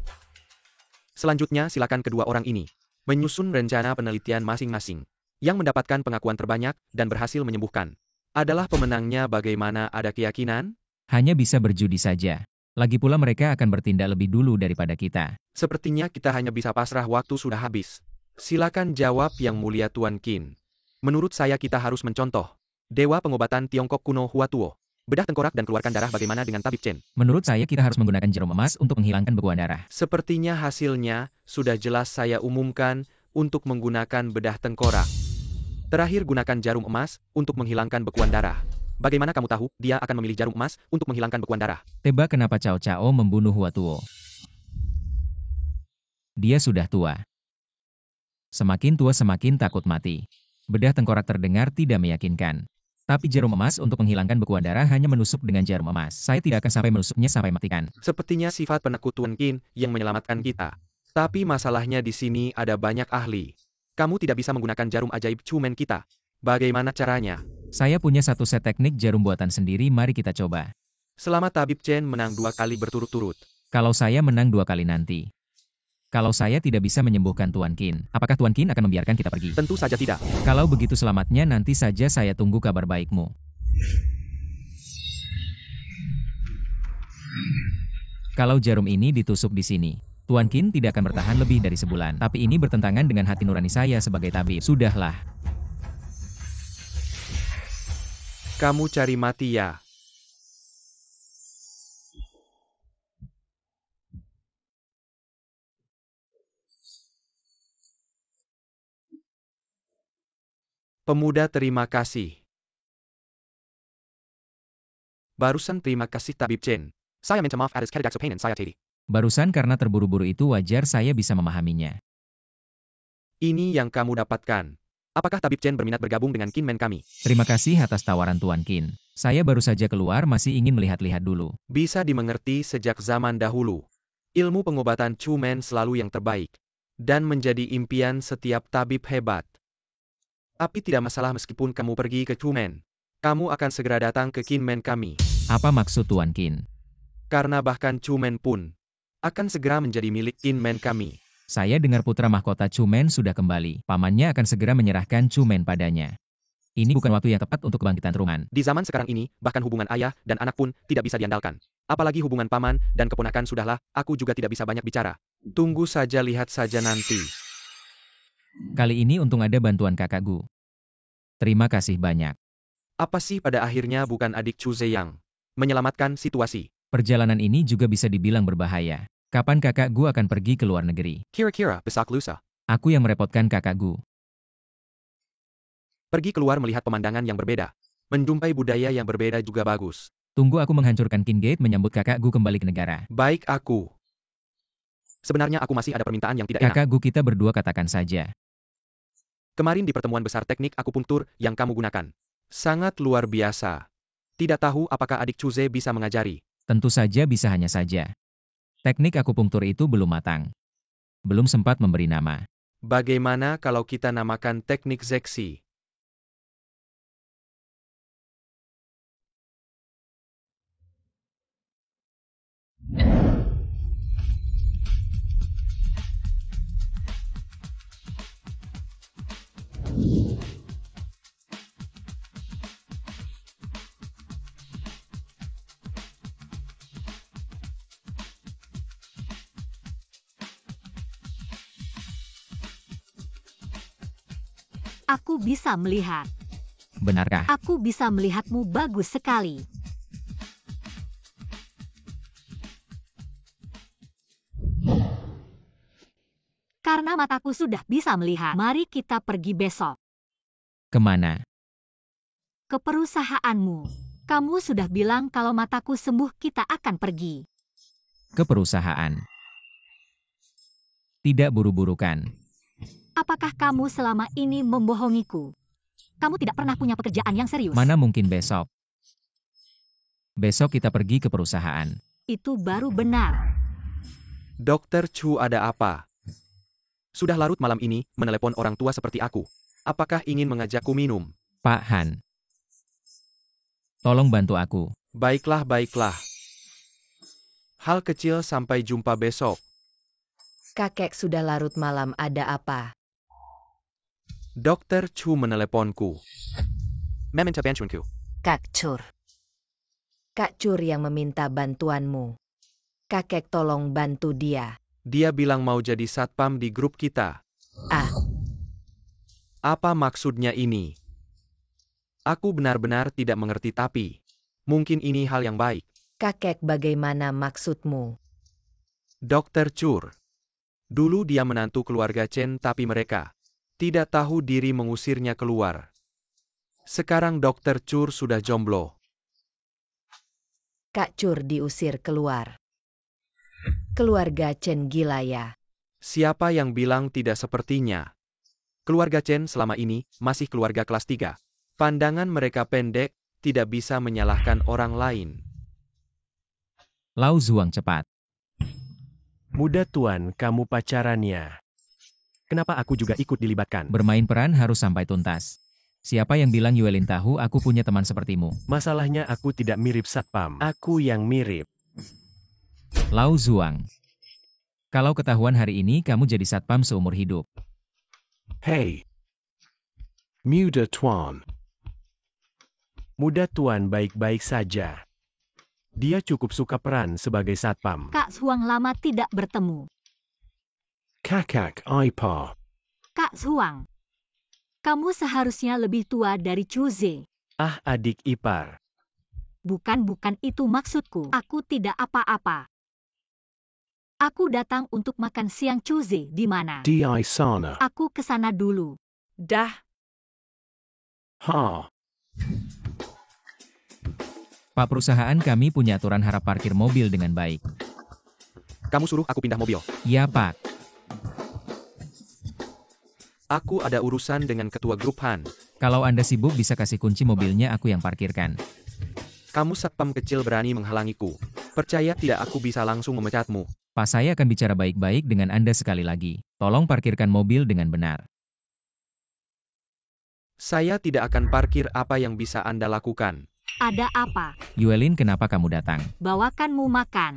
Selanjutnya silakan kedua orang ini menyusun rencana penelitian masing-masing. Yang mendapatkan pengakuan terbanyak dan berhasil menyembuhkan adalah pemenangnya. Bagaimana, ada keyakinan? Hanya bisa berjudi saja. Lagi pula mereka akan bertindak lebih dulu daripada kita. Sepertinya kita hanya bisa pasrah, waktu sudah habis. Silakan jawab yang mulia Tuan Qin. Menurut saya kita harus mencontoh dewa pengobatan Tiongkok kuno Hua Tuo. Bedah tengkorak dan keluarkan darah. Bagaimana dengan tabib Chen? Menurut saya kita harus menggunakan jarum emas untuk menghilangkan bekuan darah. Sepertinya hasilnya sudah jelas, saya umumkan untuk menggunakan bedah tengkorak. Terakhir gunakan jarum emas untuk menghilangkan bekuan darah. Bagaimana kamu tahu dia akan memilih jarum emas untuk menghilangkan bekuan darah? Tebak kenapa Cao Cao membunuh Hua Tuo? Dia sudah tua. Semakin tua semakin takut mati. Bedah tengkorak terdengar tidak meyakinkan. Tapi jarum emas untuk menghilangkan bekuan darah hanya menusuk dengan jarum emas. Saya tidak akan sampai menusuknya sampai matikan. Sepertinya sifat penakut Tuan Qin yang menyelamatkan kita. Tapi masalahnya di sini ada banyak ahli. Kamu tidak bisa menggunakan jarum ajaib Chumen kita. Bagaimana caranya? Saya punya satu set teknik jarum buatan sendiri, mari kita coba. Selama tabib Chen menang 2 kali berturut-turut. Kalau saya menang 2 kali nanti. Kalau saya tidak bisa menyembuhkan Tuan Qin, apakah Tuan Qin akan membiarkan kita pergi? Tentu saja tidak. Kalau begitu selamatnya nanti saja, saya tunggu kabar baikmu. Kalau jarum ini ditusuk di sini, Tuan Qin tidak akan bertahan lebih dari sebulan. Tapi ini bertentangan dengan hati nurani saya sebagai tabib. Sudahlah. Kamu cari mati ya? Pemuda, terima kasih. Barusan terima kasih tabib Chen. Saya minta maaf atas ketidaksopanan saya tadi. Barusan karena terburu-buru itu wajar, saya bisa memahaminya. Ini yang kamu dapatkan. Apakah tabib Chen berminat bergabung dengan Kinmen kami? Terima kasih atas tawaran Tuan Qin. Saya baru saja keluar, masih ingin melihat-lihat dulu. Bisa dimengerti sejak zaman dahulu. Ilmu pengobatan Chumen selalu yang terbaik. Dan menjadi impian setiap tabib hebat. Tapi tidak masalah meskipun kamu pergi ke Chumen. Kamu akan segera datang ke Kinmen kami. Apa maksud Tuan Qin? Karena bahkan Chumen pun akan segera menjadi milik Kinmen kami. Saya dengar putra mahkota Chumen sudah kembali. Pamannya akan segera menyerahkan Chumen padanya. Ini bukan waktu yang tepat untuk kebangkitan Truman. Di zaman sekarang ini, bahkan hubungan ayah dan anak pun tidak bisa diandalkan. Apalagi hubungan paman dan keponakan sudahlah, aku juga tidak bisa banyak bicara. Tunggu saja, lihat saja nanti. Kali ini untung ada bantuan kakak Gu. Terima kasih banyak. Apa sih pada akhirnya bukan adik Chuze yang menyelamatkan situasi? Perjalanan ini juga bisa dibilang berbahaya. Kapan kakak Gu akan pergi ke luar negeri? Kira-kira, besak lusa. Aku yang merepotkan kakak Gu. Pergi keluar melihat pemandangan yang berbeda. Menjumpai budaya yang berbeda juga bagus. Tunggu aku menghancurkan King Gate menyambut kakak Gu kembali ke negara. Baik aku. Sebenarnya aku masih ada permintaan yang tidak enak. Kakak Gu kita berdua katakan saja. Kemarin di pertemuan besar teknik akupunktur yang kamu gunakan. Sangat luar biasa. Tidak tahu apakah adik Chuze bisa mengajari. Tentu saja bisa hanya saja. Teknik akupunktur itu belum matang. Belum sempat memberi nama. Bagaimana kalau kita namakan teknik Zeksi? Aku bisa melihat. Benarkah? Aku bisa melihatmu bagus sekali. Karena mataku sudah bisa melihat, mari kita pergi besok. Kemana? Ke perusahaanmu. Kamu sudah bilang kalau mataku sembuh kita akan pergi. Ke perusahaan. Tidak buru-buru kan? Apakah kamu selama ini membohongiku? Kamu tidak pernah punya pekerjaan yang serius. Mana mungkin besok? Besok kita pergi ke perusahaan. Itu baru benar. Dokter Chu, ada apa? Sudah larut malam ini, menelepon orang tua seperti aku. Apakah ingin mengajakku minum? Pak Han. Tolong bantu aku. Baiklah, baiklah. Hal kecil, sampai jumpa besok. Kakek, sudah larut malam, ada apa? Dokter Chu meneleponku. Meminta bantuanku. Kak Chur. Kak Chur yang meminta bantuanmu. Kakek tolong bantu dia. Dia bilang mau jadi satpam di grup kita. Ah. Apa maksudnya ini? Aku benar-benar tidak mengerti, tapi mungkin ini hal yang baik. Kakek, bagaimana maksudmu? Dokter Chur. Dulu dia menantu keluarga Chen, tapi mereka tidak tahu diri mengusirnya keluar. Sekarang Dokter Chur sudah jomblo. Kak Chur diusir keluar. Keluarga Chen gila ya. Siapa yang bilang tidak sepertinya? Keluarga Chen selama ini masih keluarga kelas 3. Pandangan mereka pendek, tidak bisa menyalahkan orang lain. Lau Zuang cepat. Muda tuan, kamu pacarannya. Kenapa aku juga ikut dilibatkan? Bermain peran harus sampai tuntas. Siapa yang bilang Yuelin tahu aku punya teman sepertimu? Masalahnya aku tidak mirip satpam. Aku yang mirip. Lau Zuang. Kalau ketahuan hari ini kamu jadi satpam seumur hidup. Hey. Muda tuan. Muda tuan baik-baik saja. Dia cukup suka peran sebagai satpam. Kak Suang lama tidak bertemu. Kakak Ipa. Kak Suang. Kamu seharusnya lebih tua dari Chuze. Ah, adik ipar. Bukan itu maksudku. Aku tidak apa-apa. Aku datang untuk makan siang Chuze di mana? Di sana. Aku ke sana dulu. Dah. Ha. Pak, perusahaan kami punya aturan harap parkir mobil dengan baik. Kamu suruh aku pindah mobil? Ya, Pak. Aku ada urusan dengan ketua grup Han. Kalau Anda sibuk bisa kasih kunci mobilnya, aku yang parkirkan. Kamu satpam kecil berani menghalangiku. Percaya tidak, aku bisa langsung memecatmu. Pak, saya akan bicara baik-baik dengan Anda sekali lagi. Tolong parkirkan mobil dengan benar. Saya tidak akan parkir. Apa yang bisa Anda lakukan? Ada apa? Yuelin, kenapa kamu datang? Bawakanmu makan.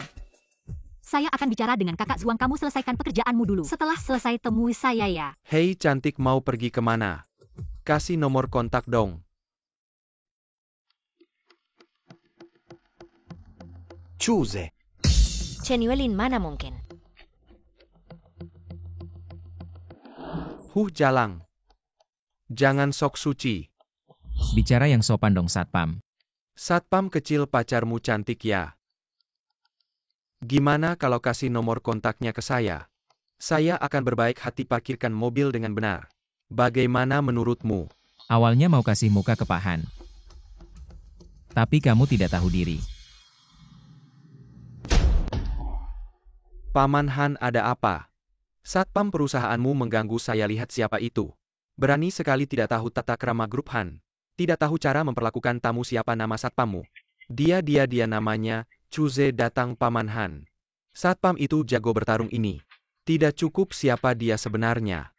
Saya akan bicara dengan kakak Zuang. Kamu selesaikan pekerjaanmu dulu. Setelah selesai temui saya ya. Hei cantik, mau pergi kemana? Kasih nomor kontak dong. Chuse. Chenyuelin mana mungkin? Jalang. Jangan sok suci. Bicara yang sopan dong, Satpam. Satpam kecil, pacarmu cantik ya. Gimana kalau kasih nomor kontaknya ke saya? Saya akan berbaik hati parkirkan mobil dengan benar. Bagaimana menurutmu? Awalnya mau kasih muka ke Pak Han. Tapi kamu tidak tahu diri. Paman Han, ada apa? Satpam perusahaanmu mengganggu saya. Lihat siapa itu. Berani sekali, tidak tahu tata krama grup Han. Tidak tahu cara memperlakukan tamu. Siapa nama satpammu? Dia namanya Chuse. Datang Paman Han. Satpam itu jago bertarung ini. Tidak cukup siapa dia sebenarnya.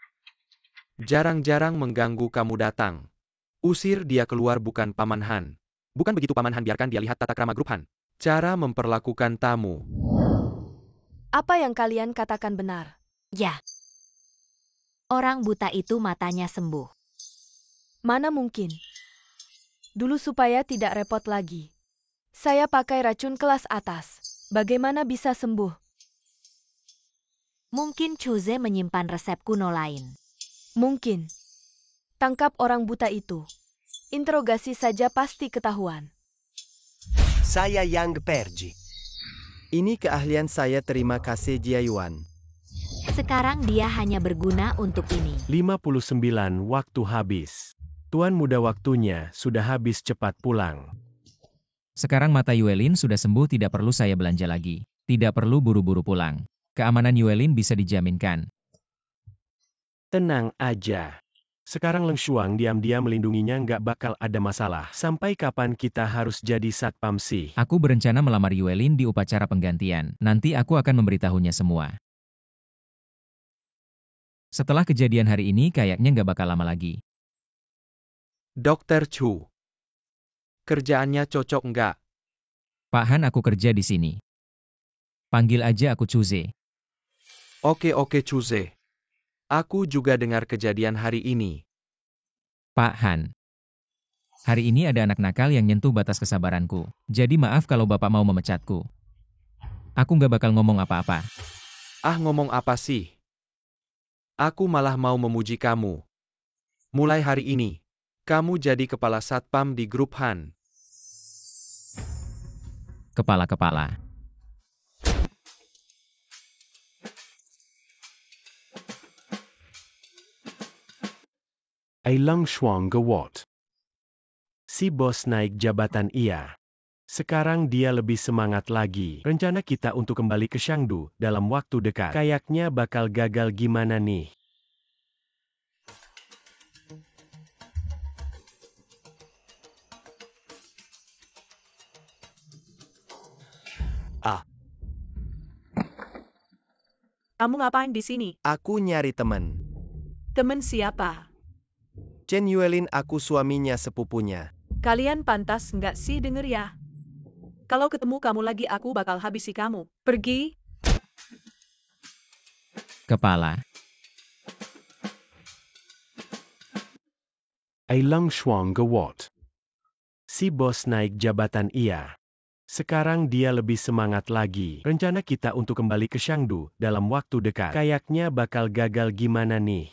Jarang-jarang mengganggu kamu datang. Usir dia keluar. Bukan Paman Han. Bukan begitu Paman Han, biarkan dia lihat tata krama grup Han. Cara memperlakukan tamu. Apa yang kalian katakan benar? Ya. Orang buta itu matanya sembuh. Mana mungkin? Dulu supaya tidak repot lagi. Saya pakai racun kelas atas. Bagaimana bisa sembuh? Mungkin Chuse menyimpan resep kuno lain. Mungkin. Tangkap orang buta itu. Interogasi saja pasti ketahuan. Saya Yang Pergi. Ini keahlian saya, terima kasih Jia Yuan. Sekarang dia hanya berguna untuk ini. 59 waktu habis. Tuan muda, waktunya sudah habis, cepat pulang. Sekarang mata Yuelin sudah sembuh, tidak perlu saya belanja lagi. Tidak perlu buru-buru pulang. Keamanan Yuelin bisa dijaminkan. Tenang aja. Sekarang Leng Shuang diam-diam melindunginya, nggak bakal ada masalah. Sampai kapan kita harus jadi satpam sih? Aku berencana melamar Yuelin di upacara penggantian. Nanti aku akan memberitahunya semua. Setelah kejadian hari ini kayaknya nggak bakal lama lagi. Dr. Chu. Kerjaannya cocok nggak? Pak Han, aku kerja di sini. Panggil aja aku Chuse. Oke Chuse. Aku juga dengar kejadian hari ini. Pak Han. Hari ini ada anak nakal yang nyentuh batas kesabaranku. Jadi maaf kalau Bapak mau memecatku. Aku nggak bakal ngomong apa-apa. Ngomong apa sih? Aku malah mau memuji kamu. Mulai hari ini, kamu jadi kepala satpam di grup Han. Kepala-kepala. Leng Shuang gewot. Si bos naik jabatan iya. Sekarang dia lebih semangat lagi. Rencana kita untuk kembali ke Shangdu dalam waktu dekat kayaknya bakal gagal. Gimana nih? Kamu ngapain di sini? Aku nyari teman. Teman siapa? Chen Yuelin, aku suaminya sepupunya. Kalian pantas nggak sih denger ya? Kalau ketemu kamu lagi aku bakal habisi kamu. Pergi. Kepala. Leng Shuang gewot. Si bos naik jabatan iya. Sekarang dia lebih semangat lagi. Rencana kita untuk kembali ke Shangdu dalam waktu dekat kayaknya bakal gagal. Gimana nih?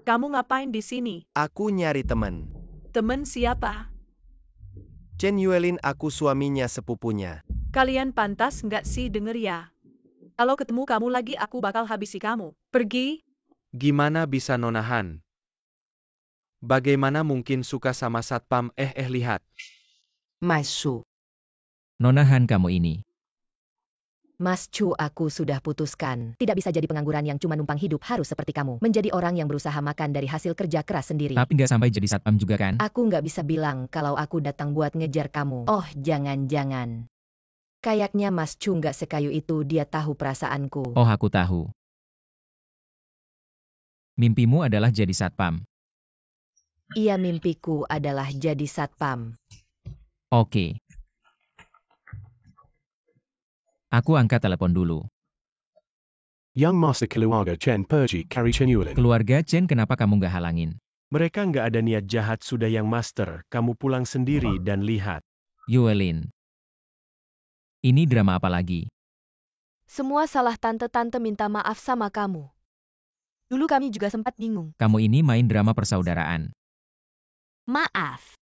Kamu ngapain di sini? Aku nyari teman. Teman siapa? Chen Yuelin, aku suaminya sepupunya. Kalian pantas nggak sih denger ya? Kalau ketemu kamu lagi aku bakal habisi kamu. Pergi. Gimana bisa Nona Han? Bagaimana mungkin suka sama satpam? Lihat. Masuk. Nona Han, kamu ini. Mas Chu, aku sudah putuskan. Tidak bisa jadi pengangguran yang cuma numpang hidup, harus seperti kamu. Menjadi orang yang berusaha makan dari hasil kerja keras sendiri. Tapi nggak sampai jadi satpam juga kan? Aku nggak bisa bilang kalau aku datang buat ngejar kamu. Oh, jangan-jangan. Kayaknya Mas Chu nggak sekayu itu, dia tahu perasaanku. Oh, aku tahu. Mimpimu adalah jadi satpam. Iya, mimpiku adalah jadi satpam. Oke. Aku angkat telepon dulu. Young Master Keluarga Chen Perji Kari Chenyuelin. Keluarga Chen, kenapa kamu nggak halangin? Mereka nggak ada niat jahat sudah Yang Master, kamu pulang sendiri dan lihat. Yuelin. Ini drama apa lagi? Semua salah tante-tante minta maaf sama kamu. Dulu kami juga sempat bingung. Kamu ini main drama persaudaraan. Maaf.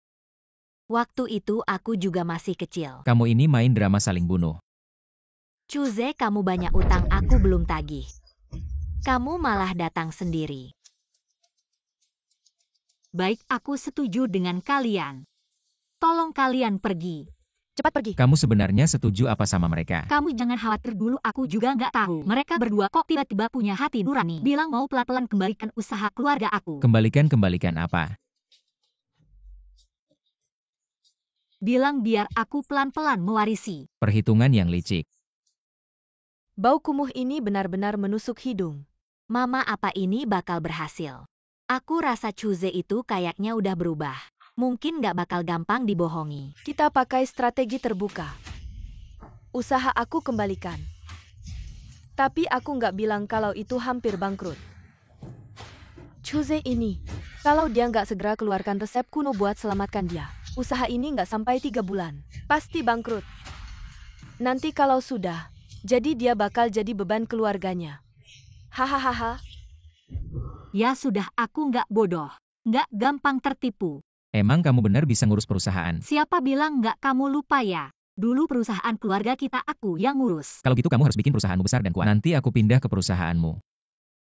Waktu itu aku juga masih kecil. Kamu ini main drama saling bunuh. Chuze, kamu banyak utang, aku belum tagih. Kamu malah datang sendiri. Baik, aku setuju dengan kalian. Tolong kalian pergi. Cepat pergi. Kamu sebenarnya setuju apa sama mereka? Kamu jangan khawatir dulu, aku juga nggak tahu. Mereka berdua kok tiba-tiba punya hati nurani. Bilang mau pelan-pelan kembalikan usaha keluarga aku. Kembalikan apa? Bilang biar aku pelan-pelan mewarisi. Perhitungan yang licik. Bau kumuh ini benar-benar menusuk hidung. Mama, apa ini bakal berhasil? Aku rasa Chuze itu kayaknya udah berubah. Mungkin nggak bakal gampang dibohongi. Kita pakai strategi terbuka. Usaha aku kembalikan. Tapi aku nggak bilang kalau itu hampir bangkrut. Chuze ini, kalau dia nggak segera keluarkan resep kuno buat selamatkan dia, usaha ini nggak sampai 3 bulan. Pasti bangkrut. Nanti kalau sudah, jadi dia bakal jadi beban keluarganya. Hahaha. Ya sudah, aku nggak bodoh. Nggak gampang tertipu. Emang kamu benar bisa ngurus perusahaan? Siapa bilang nggak, kamu lupa ya? Dulu perusahaan keluarga kita aku yang ngurus. Kalau gitu kamu harus bikin perusahaanmu besar dan kuat. Nanti aku pindah ke perusahaanmu.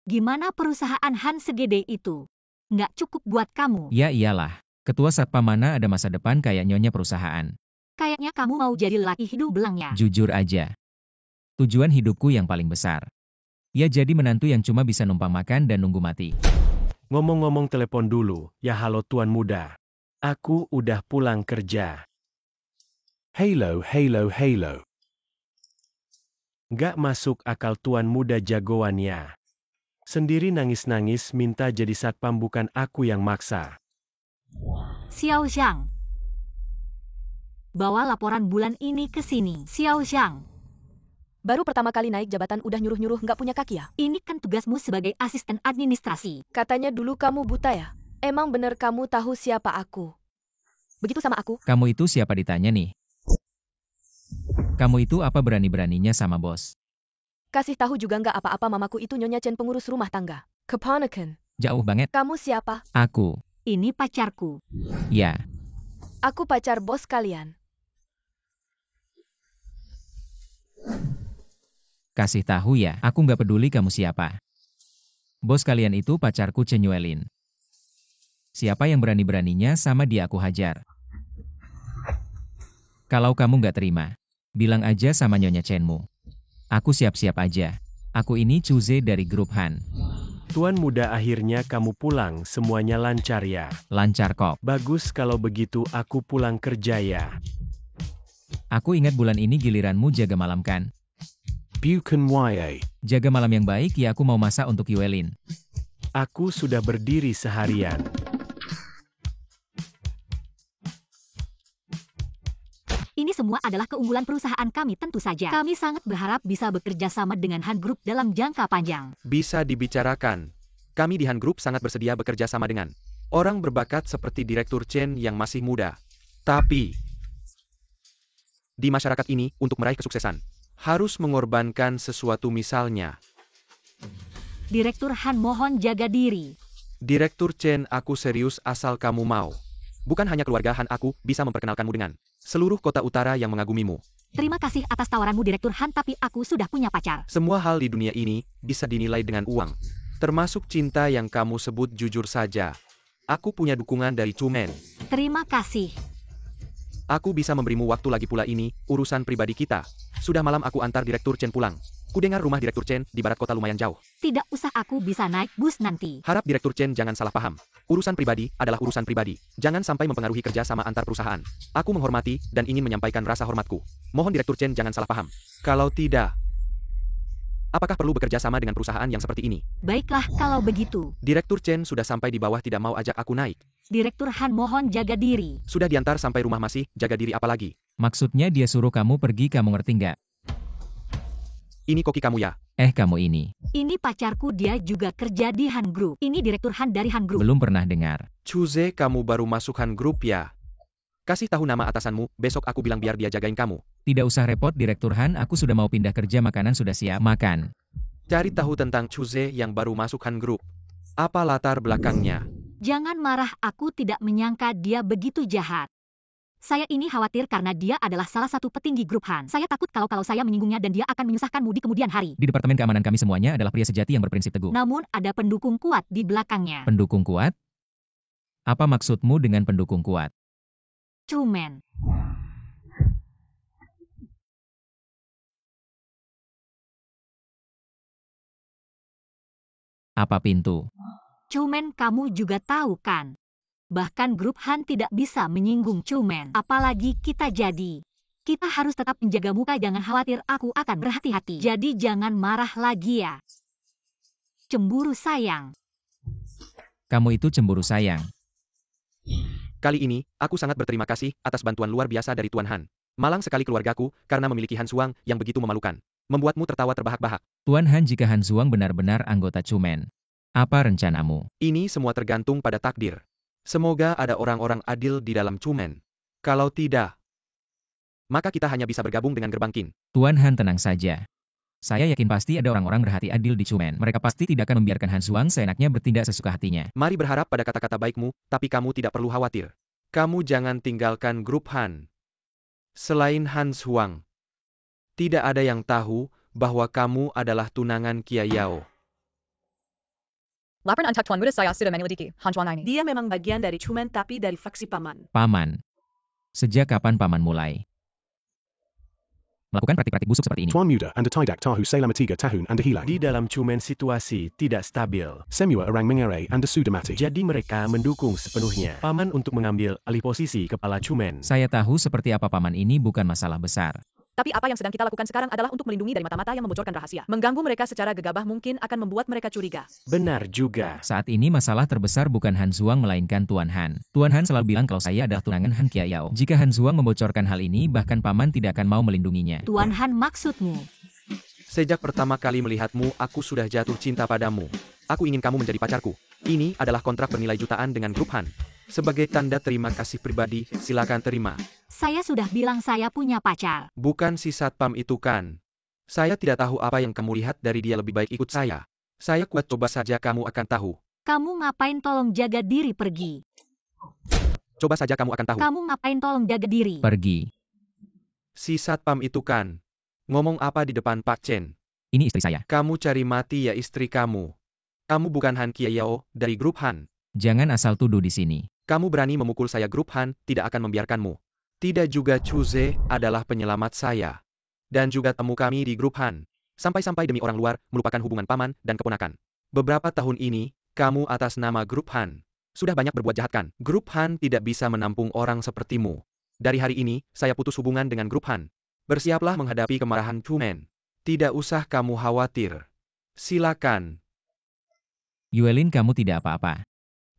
Gimana perusahaan Han segede itu? Nggak cukup buat kamu. Ya iyalah. Ketua satpam mana ada masa depan kayak nyonya perusahaan. Kayaknya kamu mau jadi laki hidung belang ya? Jujur aja. Tujuan hidupku yang paling besar. Ya jadi menantu yang cuma bisa numpang makan dan nunggu mati. Ngomong-ngomong telepon dulu, ya halo tuan muda. Aku udah pulang kerja. Halo. Nggak masuk akal tuan muda jagoannya. Sendiri nangis-nangis minta jadi satpam, bukan aku yang maksa. Xiao Zhang. Bawa laporan bulan ini ke sini. Xiao Zhang. Baru pertama kali naik jabatan udah nyuruh-nyuruh nggak punya kaki ya? Ini kan tugasmu sebagai asisten administrasi. Katanya dulu kamu buta ya? Emang bener kamu tahu siapa aku? Begitu sama aku? Kamu itu siapa ditanya nih? Kamu itu apa berani-beraninya sama bos? Kasih tahu juga nggak apa-apa, mamaku itu Nyonya Chen, pengurus rumah tangga. Keponakan. Jauh banget. Kamu siapa? Aku. Ini pacarku. Ya. Aku pacar bos kalian. Kasih tahu ya, aku nggak peduli kamu siapa. Bos kalian itu pacarku Chenyuelin. Siapa yang berani-beraninya sama dia aku hajar. Kalau kamu nggak terima, bilang aja sama Nyonya Chenmu. Aku siap-siap aja. Aku ini Chuze dari grup Han. Tuan muda, akhirnya kamu pulang, semuanya lancar ya? Lancar kok. Bagus kalau begitu, aku pulang kerja ya. Aku ingat bulan ini giliranmu jaga malam kan? Bukan YA. Jaga malam yang baik ya, aku mau masak untuk Yuelin. Aku sudah berdiri seharian. Ini semua adalah keunggulan perusahaan kami tentu saja. Kami sangat berharap bisa bekerja sama dengan Han Group dalam jangka panjang. Bisa dibicarakan. Kami di Han Group sangat bersedia bekerja sama dengan orang berbakat seperti Direktur Chen yang masih muda. Tapi, di masyarakat ini, untuk meraih kesuksesan, harus mengorbankan sesuatu, misalnya. Direktur Han, mohon jaga diri. Direktur Chen, aku serius asal kamu mau. Bukan hanya keluarga Han, aku bisa memperkenalkanmu dengan seluruh kota utara yang mengagumimu. Terima kasih atas tawaranmu Direktur Han, tapi aku sudah punya pacar. Semua hal di dunia ini bisa dinilai dengan uang. Termasuk cinta yang kamu sebut. Jujur saja, aku punya dukungan dari Chumen. Terima kasih. Aku bisa memberimu waktu lagi pula ini, urusan pribadi kita. Sudah malam aku antar Direktur Chen pulang. Kudengar rumah Direktur Chen di barat kota lumayan jauh. Tidak usah, aku bisa naik bus nanti. Harap Direktur Chen jangan salah paham. Urusan pribadi adalah urusan pribadi. Jangan sampai mempengaruhi kerja sama antar perusahaan. Aku menghormati dan ingin menyampaikan rasa hormatku. Mohon Direktur Chen jangan salah paham. Kalau tidak, apakah perlu bekerja sama dengan perusahaan yang seperti ini? Baiklah kalau begitu. Direktur Chen sudah sampai di bawah tidak mau ajak aku naik. Direktur Han mohon jaga diri. Sudah diantar sampai rumah masih jaga diri apalagi. Maksudnya dia suruh kamu pergi, kamu ngerti nggak? Ini koki kamu ya? Kamu ini. Ini pacarku, dia juga kerja di Han Group. Ini Direktur Han dari Han Group. Belum pernah dengar. Chuze, kamu baru masuk Han Group ya? Kasih tahu nama atasanmu, besok aku bilang biar dia jagain kamu. Tidak usah repot Direktur Han, aku sudah mau pindah kerja, makanan sudah siap. Makan. Cari tahu tentang Chuze yang baru masuk Han Group. Apa latar belakangnya? Jangan marah, aku tidak menyangka dia begitu jahat. Saya ini khawatir karena dia adalah salah satu petinggi grup Han. Saya takut kalau saya menyinggungnya dan dia akan menyusahkanmu di kemudian hari. Di Departemen Keamanan kami semuanya adalah pria sejati yang berprinsip teguh. Namun ada pendukung kuat di belakangnya. Pendukung kuat? Apa maksudmu dengan pendukung kuat? Cuman. Apa pintu? Cuman kamu juga tahu kan? Bahkan grup Han tidak bisa menyinggung Cuman. Apalagi kita jadi. Kita harus tetap menjaga muka, jangan khawatir, aku akan berhati-hati. Jadi jangan marah lagi ya. Cemburu sayang. Kamu itu cemburu sayang. Kali ini, aku sangat berterima kasih atas bantuan luar biasa dari Tuan Han. Malang sekali keluargaku karena memiliki Han Suang yang begitu memalukan. Membuatmu tertawa terbahak-bahak. Tuan Han, jika Han Suang benar-benar anggota Cuman, apa rencanamu? Ini semua tergantung pada takdir. Semoga ada orang-orang adil di dalam Cuman. Kalau tidak, maka kita hanya bisa bergabung dengan Gerbang Qin. Tuan Han, tenang saja. Saya yakin pasti ada orang-orang berhati adil di Cuman. Mereka pasti tidak akan membiarkan Han Suang seenaknya bertindak sesuka hatinya. Mari berharap pada kata-kata baikmu, tapi kamu tidak perlu khawatir. Kamu jangan tinggalkan grup Han. Selain Han Suang, tidak ada yang tahu bahwa kamu adalah tunangan Kia Yao. Laporan untuk Tuan Muda saya sudah menyelidiki Han Suang ini. Dia memang bagian dari Cuman tapi dari faksi Paman. Paman. Sejak kapan Paman mulai melakukan praktik-praktik busuk seperti ini? Tuan Muda and Tidak Tahu Salamatiga Tahun and Hilang. Di dalam Cuman situasi tidak stabil. Semua orang mengere and Sudamati. Jadi mereka mendukung sepenuhnya Paman untuk mengambil alih posisi kepala Cuman. Saya tahu seperti apa Paman, ini bukan masalah besar. Tapi apa yang sedang kita lakukan sekarang adalah untuk melindungi dari mata-mata yang membocorkan rahasia. Mengganggu mereka secara gegabah mungkin akan membuat mereka curiga. Benar juga. Saat ini masalah terbesar bukan Han Suang melainkan Tuan Han. Tuan Han selalu bilang kalau saya adalah tunangan Han Kia Yao. Jika Han Suang membocorkan hal ini, bahkan Paman tidak akan mau melindunginya. Tuan Han maksudmu? Sejak pertama kali melihatmu, aku sudah jatuh cinta padamu. Aku ingin kamu menjadi pacarku. Ini adalah kontrak bernilai jutaan dengan grup Han. Sebagai tanda terima kasih pribadi, silakan terima. Saya sudah bilang saya punya pacar. Bukan si satpam itu kan? Saya tidak tahu apa yang kamu lihat dari dia, lebih baik ikut saya. Saya kuat, coba saja kamu akan tahu. Kamu ngapain, tolong jaga diri, pergi. Coba saja kamu akan tahu. Kamu ngapain, tolong jaga diri. Pergi. Si satpam itu kan? Ngomong apa di depan Pak Chen? Ini istri saya. Kamu cari mati ya istri kamu. Kamu bukan Han Kia Yao dari grup Han. Jangan asal tuduh di sini. Kamu berani memukul saya, grup Han tidak akan membiarkanmu. Tidak juga Chuze adalah penyelamat saya. Dan juga temu kami di grup Han. Sampai-sampai demi orang luar, melupakan hubungan paman dan keponakan. Beberapa tahun ini, kamu atas nama grup Han sudah banyak berbuat jahat kan? Grup Han tidak bisa menampung orang sepertimu. Dari hari ini, saya putus hubungan dengan grup Han. Bersiaplah menghadapi kemarahan Cuman. Tidak usah kamu khawatir. Silakan. Yuelin, kamu tidak apa-apa.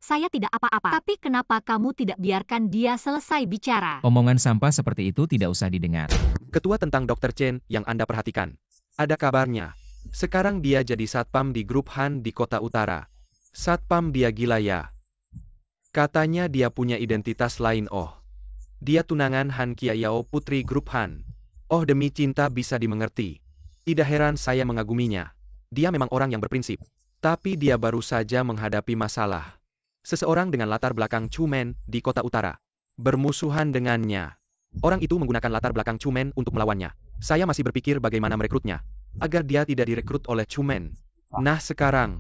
Saya tidak apa-apa. Tapi kenapa kamu tidak biarkan dia selesai bicara? Omongan sampah seperti itu tidak usah didengar. Ketua tentang Dr. Chen yang Anda perhatikan. Ada kabarnya. Sekarang dia jadi satpam di grup Han di Kota Utara. Satpam dia gila ya. Katanya dia punya identitas lain. Oh. Dia tunangan Han Kia Yao, putri grup Han. Oh, demi cinta bisa dimengerti. Tidak heran saya mengaguminya. Dia memang orang yang berprinsip. Tapi dia baru saja menghadapi masalah. Seseorang dengan latar belakang Cuman di Kota Utara bermusuhan dengannya. Orang itu menggunakan latar belakang Cuman untuk melawannya. Saya masih berpikir bagaimana merekrutnya agar dia tidak direkrut oleh Cuman. Nah sekarang,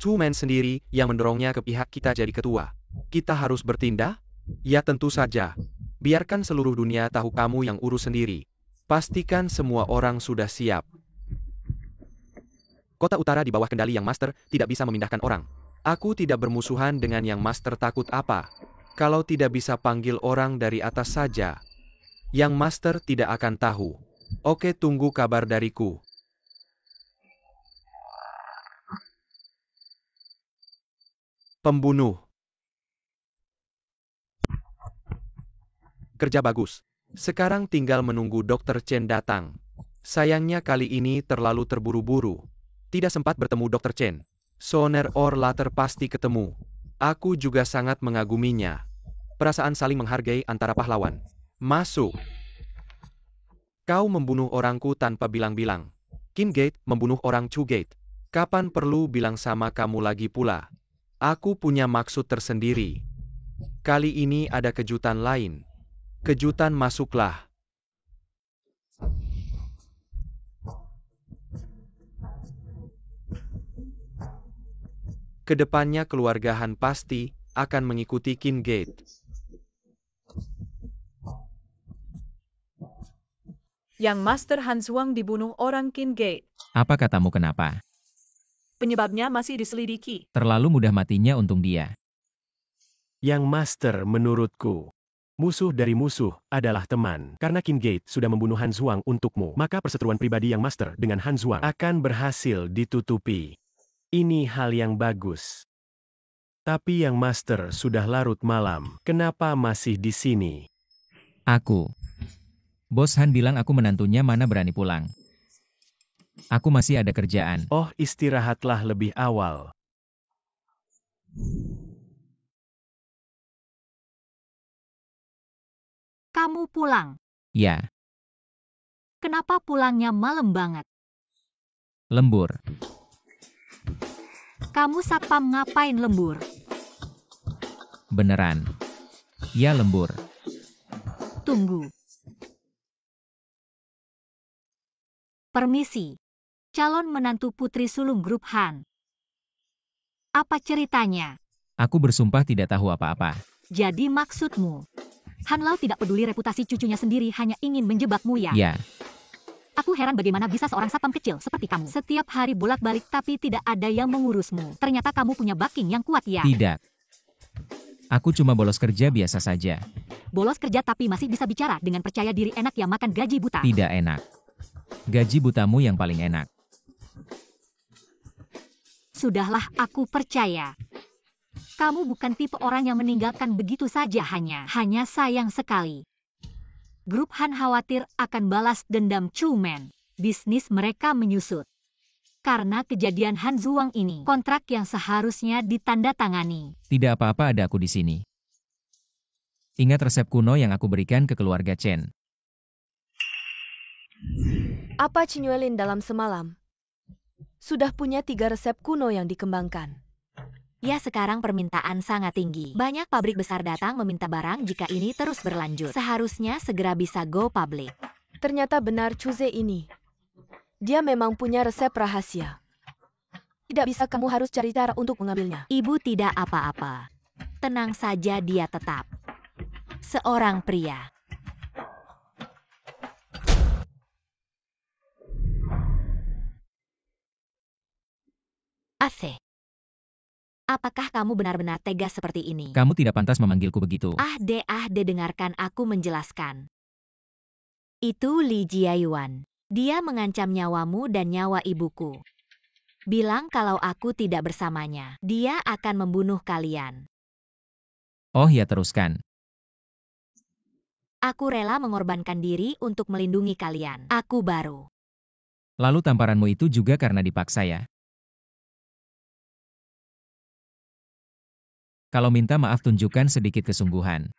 Cuman sendiri yang mendorongnya ke pihak kita jadi ketua. Kita harus bertindak? Ya tentu saja. Biarkan seluruh dunia tahu kamu yang urus sendiri. Pastikan semua orang sudah siap. Kota utara di bawah kendali Yang Master tidak bisa memindahkan orang. Aku tidak bermusuhan dengan Yang Master, takut apa? Kalau tidak bisa panggil orang dari atas saja. Yang Master tidak akan tahu. Oke, tunggu kabar dariku. Pembunuh. Kerja bagus. Sekarang tinggal menunggu Dr. Chen datang. Sayangnya kali ini terlalu terburu-buru. Tidak sempat bertemu Dr. Chen. Sooner or later pasti ketemu. Aku juga sangat mengaguminya. Perasaan saling menghargai antara pahlawan. Masuk. Kau membunuh orangku tanpa bilang-bilang. Qin Gate membunuh orang Chu Gate. Kapan perlu bilang sama kamu lagi pula? Aku punya maksud tersendiri. Kali ini ada kejutan lain. Kejutan, masuklah. Kedepannya keluarga Han pasti akan mengikuti Qin Gate. Yang Master Han Zhuang dibunuh orang Qin Gate. Apa katamu kenapa? Penyebabnya masih diselidiki. Terlalu mudah matinya untung dia. Yang Master, menurutku, musuh dari musuh adalah teman. Karena Qin Gate sudah membunuh Han Zhuang untukmu, maka perseteruan pribadi Yang Master dengan Han Zhuang akan berhasil ditutupi. Ini hal yang bagus. Tapi Yang Master sudah larut malam. Kenapa masih di sini? Aku. Bos Han bilang aku menantunya, mana berani pulang. Aku masih ada kerjaan. Oh, istirahatlah lebih awal. Kamu pulang. Ya. Kenapa pulangnya malam banget? Lembur. Kamu satpam ngapain lembur? Beneran. Ya, lembur. Tunggu. Permisi. Calon menantu putri sulung grup Han. Apa ceritanya? Aku bersumpah tidak tahu apa-apa. Jadi maksudmu, Han Lao tidak peduli reputasi cucunya sendiri, hanya ingin menjebakmu ya? Ya. Aku heran bagaimana bisa seorang satpam kecil seperti kamu setiap hari bolak-balik tapi tidak ada yang mengurusmu. Ternyata kamu punya backing yang kuat ya? Tidak. Aku cuma bolos kerja biasa saja. Bolos kerja tapi masih bisa bicara dengan percaya diri, enak ya makan gaji buta? Tidak enak. Gaji butamu yang paling enak. Sudahlah, aku percaya. Kamu bukan tipe orang yang meninggalkan begitu saja, hanya sayang sekali. Grup Han khawatir akan balas dendam Chu Men. Bisnis mereka menyusut. Karena kejadian Han Zhuang ini, kontrak yang seharusnya ditandatangani. Tidak apa-apa, ada aku di sini. Ingat resep kuno yang aku berikan ke keluarga Chen. Apa Cinyuelin dalam semalam? Sudah punya 3 resep kuno yang dikembangkan. Ya, sekarang permintaan sangat tinggi. Banyak pabrik besar datang meminta barang. Jika ini terus berlanjut, seharusnya segera bisa go public. Ternyata benar Chuze ini. Dia memang punya resep rahasia. Tidak bisa, kamu harus cari cara untuk mengambilnya. Ibu tidak apa-apa. Tenang saja, dia tetap seorang pria. Ase. Apakah kamu benar-benar tega seperti ini? Kamu tidak pantas memanggilku begitu. Dengarkan aku menjelaskan. Itu Li Jiayuan. Dia mengancam nyawamu dan nyawa ibuku. Bilang kalau aku tidak bersamanya, dia akan membunuh kalian. Oh ya, teruskan. Aku rela mengorbankan diri untuk melindungi kalian. Aku baru. Lalu tamparanmu itu juga karena dipaksa ya? Kalau minta maaf, tunjukkan sedikit kesungguhan.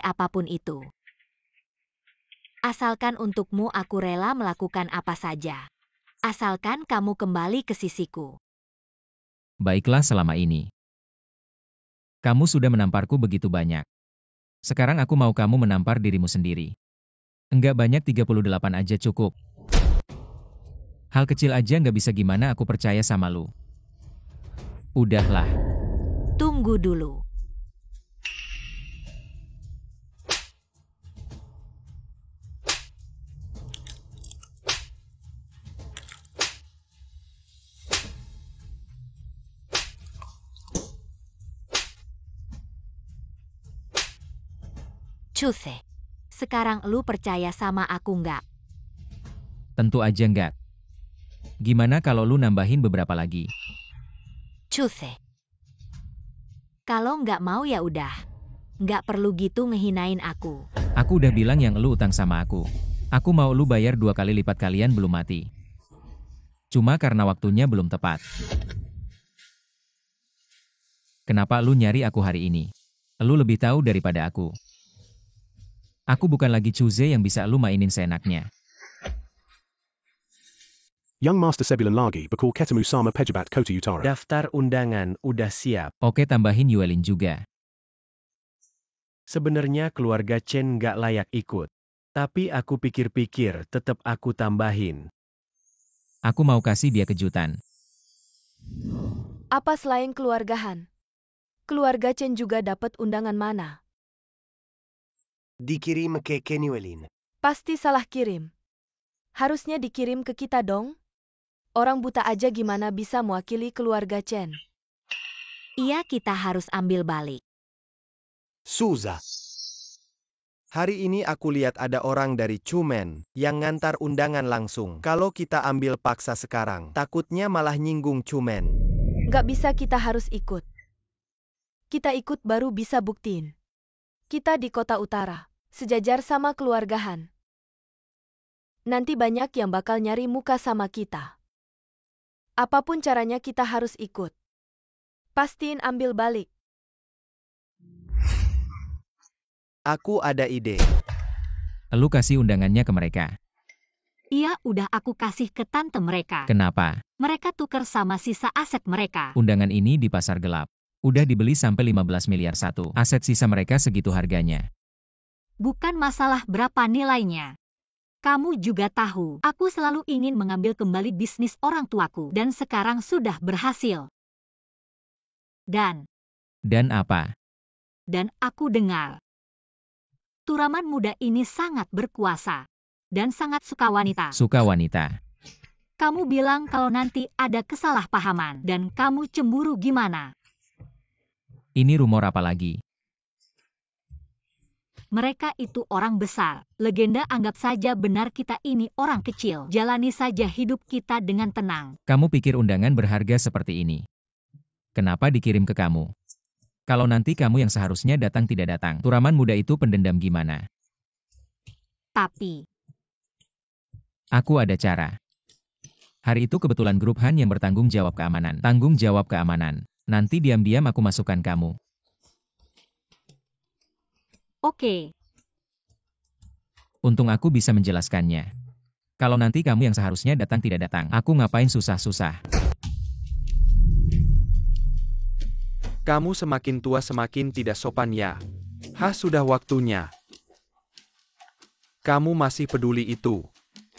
Apapun itu. Asalkan untukmu aku rela melakukan apa saja. Asalkan kamu kembali ke sisiku. Baiklah, selama ini kamu sudah menamparku begitu banyak. Sekarang aku mau kamu menampar dirimu sendiri. Enggak banyak, 38 aja cukup. Hal kecil aja nggak bisa, gimana aku percaya sama lu? Udahlah. Tunggu dulu. Chuse, sekarang lu percaya sama aku nggak? Tentu aja nggak. Gimana kalau lu nambahin beberapa lagi? Chuse. Kalau nggak mau ya udah. Nggak perlu gitu ngehinain aku. Aku udah bilang yang lu utang sama aku. Aku mau lu bayar 2 kali lipat, kalian belum mati. Cuma karena waktunya belum tepat. Kenapa lu nyari aku hari ini? Lu lebih tahu daripada aku. Aku bukan lagi Chuse yang bisa lu mainin seenaknya. Young Master Sebulan lagi bakal ketemu sama pejabat Kota Utara. Daftar undangan udah siap. Oke, tambahin Yuelin juga. Sebenarnya keluarga Chen nggak layak ikut. Tapi aku pikir-pikir tetap aku tambahin. Aku mau kasih dia kejutan. Apa selain keluarga Han? Keluarga Chen juga dapat undangan mana? Dikirim ke Kenyuelin. Pasti salah kirim. Harusnya dikirim ke kita dong. Orang buta aja gimana bisa mewakili keluarga Chen? Iya, kita harus ambil balik. Suza. Hari ini aku lihat ada orang dari Chumen yang ngantar undangan langsung. Kalau kita ambil paksa sekarang, takutnya malah nyinggung Chumen. Nggak bisa, kita harus ikut. Kita ikut baru bisa buktiin. Kita di Kota Utara, sejajar sama keluarga Han. Nanti banyak yang bakal nyari muka sama kita. Apapun caranya kita harus ikut. Pastiin ambil balik. Aku ada ide. Lu kasih undangannya ke mereka. Iya, udah aku kasih ke tante mereka. Kenapa? Mereka tuker sama sisa aset mereka. Undangan ini di pasar gelap. Udah dibeli sampai 15 miliar satu. Aset sisa mereka segitu harganya. Bukan masalah berapa nilainya. Kamu juga tahu, aku selalu ingin mengambil kembali bisnis orang tuaku. Dan sekarang sudah berhasil. Dan apa? Dan aku dengar. Turaman muda ini sangat berkuasa. Dan sangat suka wanita. Suka wanita. Kamu bilang kalau nanti ada kesalahpahaman. Dan kamu cemburu gimana? Ini rumor apa lagi? Mereka itu orang besar. Legenda, anggap saja benar kita ini orang kecil. Jalani saja hidup kita dengan tenang. Kamu pikir undangan berharga seperti ini? Kenapa dikirim ke kamu? Kalau nanti kamu yang seharusnya datang tidak datang, turaman muda itu pendendam gimana? Tapi aku ada cara. Hari itu kebetulan grup Han yang bertanggung jawab keamanan. Tanggung jawab keamanan. Nanti diam-diam aku masukkan kamu. Oke. Untung aku bisa menjelaskannya. Kalau nanti kamu yang seharusnya datang tidak datang, aku ngapain susah-susah. Kamu semakin tua semakin tidak sopan ya. Sudah waktunya. Kamu masih peduli itu.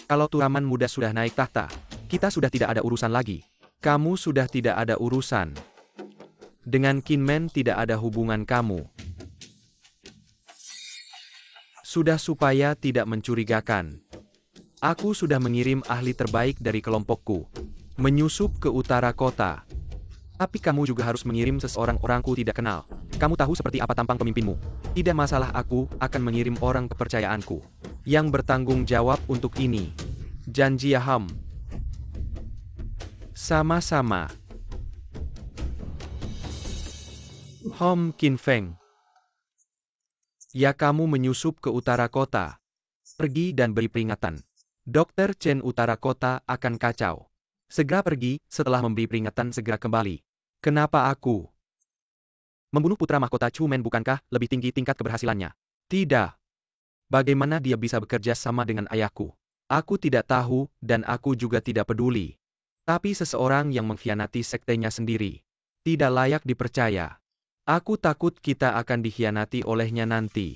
Kalau turaman muda sudah naik tahta, kita sudah tidak ada urusan lagi. Kamu sudah tidak ada urusan. Dengan Kinmen tidak ada hubungan kamu. Sudah, supaya tidak mencurigakan. Aku sudah mengirim ahli terbaik dari kelompokku. Menyusup ke utara kota. Tapi kamu juga harus mengirim seseorang orangku tidak kenal. Kamu tahu seperti apa tampang pemimpinmu. Tidak masalah, aku akan mengirim orang kepercayaanku. Yang bertanggung jawab untuk ini. Janji ya Ham. Sama-sama. Hom Kin Feng. Ya, kamu menyusup ke utara kota. Pergi dan beri peringatan. Dr. Chen, utara kota akan kacau. Segera pergi, setelah memberi peringatan segera kembali. Kenapa aku? Membunuh putra mahkota Chumen bukankah lebih tinggi tingkat keberhasilannya? Tidak. Bagaimana dia bisa bekerja sama dengan ayahku? Aku tidak tahu, dan aku juga tidak peduli. Tapi seseorang yang mengkhianati sektenya sendiri. Tidak layak dipercaya. Aku takut kita akan dikhianati olehnya nanti.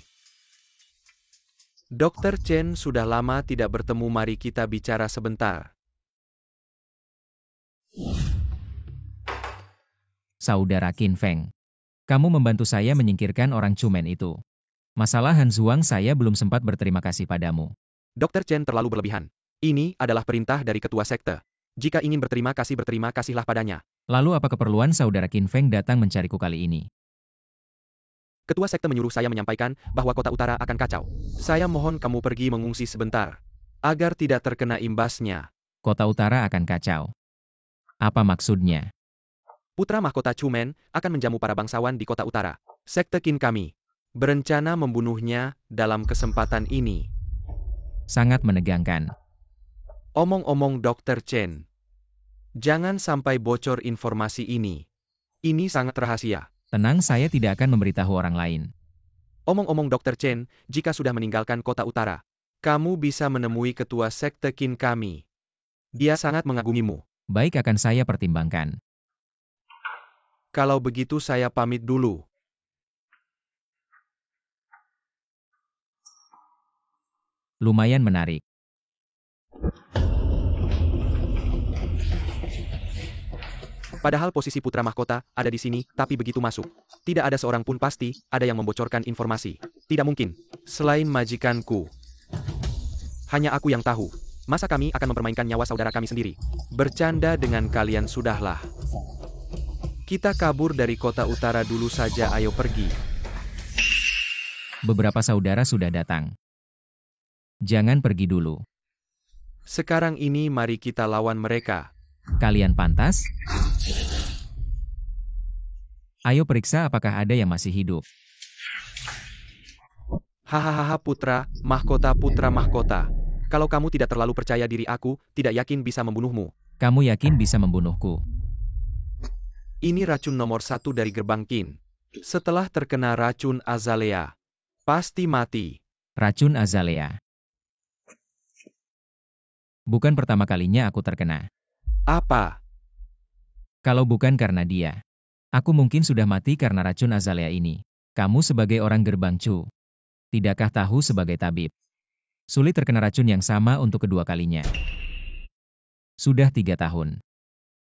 Dr. Chen, sudah lama tidak bertemu, mari kita bicara sebentar. Saudara Qin Feng, kamu membantu saya menyingkirkan orang Chumen itu. Masalah Han Zhuang, saya belum sempat berterima kasih padamu. Dr. Chen terlalu berlebihan. Ini adalah perintah dari ketua sekte. Jika ingin berterima kasihlah padanya. Lalu apa keperluan saudara Qin Feng datang mencariku kali ini? Ketua sekte menyuruh saya menyampaikan bahwa kota utara akan kacau. Saya mohon kamu pergi mengungsi sebentar, agar tidak terkena imbasnya. Kota utara akan kacau. Apa maksudnya? Putra mahkota Chumen akan menjamu para bangsawan di kota utara. Sekte Qin kami berencana membunuhnya dalam kesempatan ini. Sangat menegangkan. Omong-omong Dr. Chen, jangan sampai bocor informasi ini. Ini sangat rahasia. Tenang, saya tidak akan memberitahu orang lain. Omong-omong Dr. Chen, jika sudah meninggalkan kota utara, kamu bisa menemui ketua sekte Qin kami. Dia sangat mengagumimu. Baik, akan saya pertimbangkan. Kalau begitu saya pamit dulu. Lumayan menarik. Padahal posisi putra mahkota ada di sini, tapi begitu masuk, tidak ada seorang pun pasti ada yang membocorkan informasi. Tidak mungkin. Selain majikanku. Hanya aku yang tahu. Masa kami akan mempermainkan nyawa saudara kami sendiri? Bercanda dengan kalian sudahlah. Kita kabur dari kota utara dulu saja, ayo pergi. Beberapa saudara sudah datang. Jangan pergi dulu. Sekarang ini mari kita lawan mereka. Kalian pantas? Ayo periksa apakah ada yang masih hidup. Hahaha putra mahkota. Kalau kamu tidak terlalu percaya diri, aku tidak yakin bisa membunuhmu. Kamu yakin bisa membunuhku? Ini racun nomor 1 dari gerbang Qin. Setelah terkena racun Azalea, pasti mati. Racun Azalea. Bukan pertama kalinya aku terkena. Apa? Kalau bukan karena dia, aku mungkin sudah mati karena racun Azalea ini. Kamu sebagai orang gerbang Chu, tidakkah tahu sebagai tabib? Sulit terkena racun yang sama untuk kedua kalinya. Sudah 3 tahun.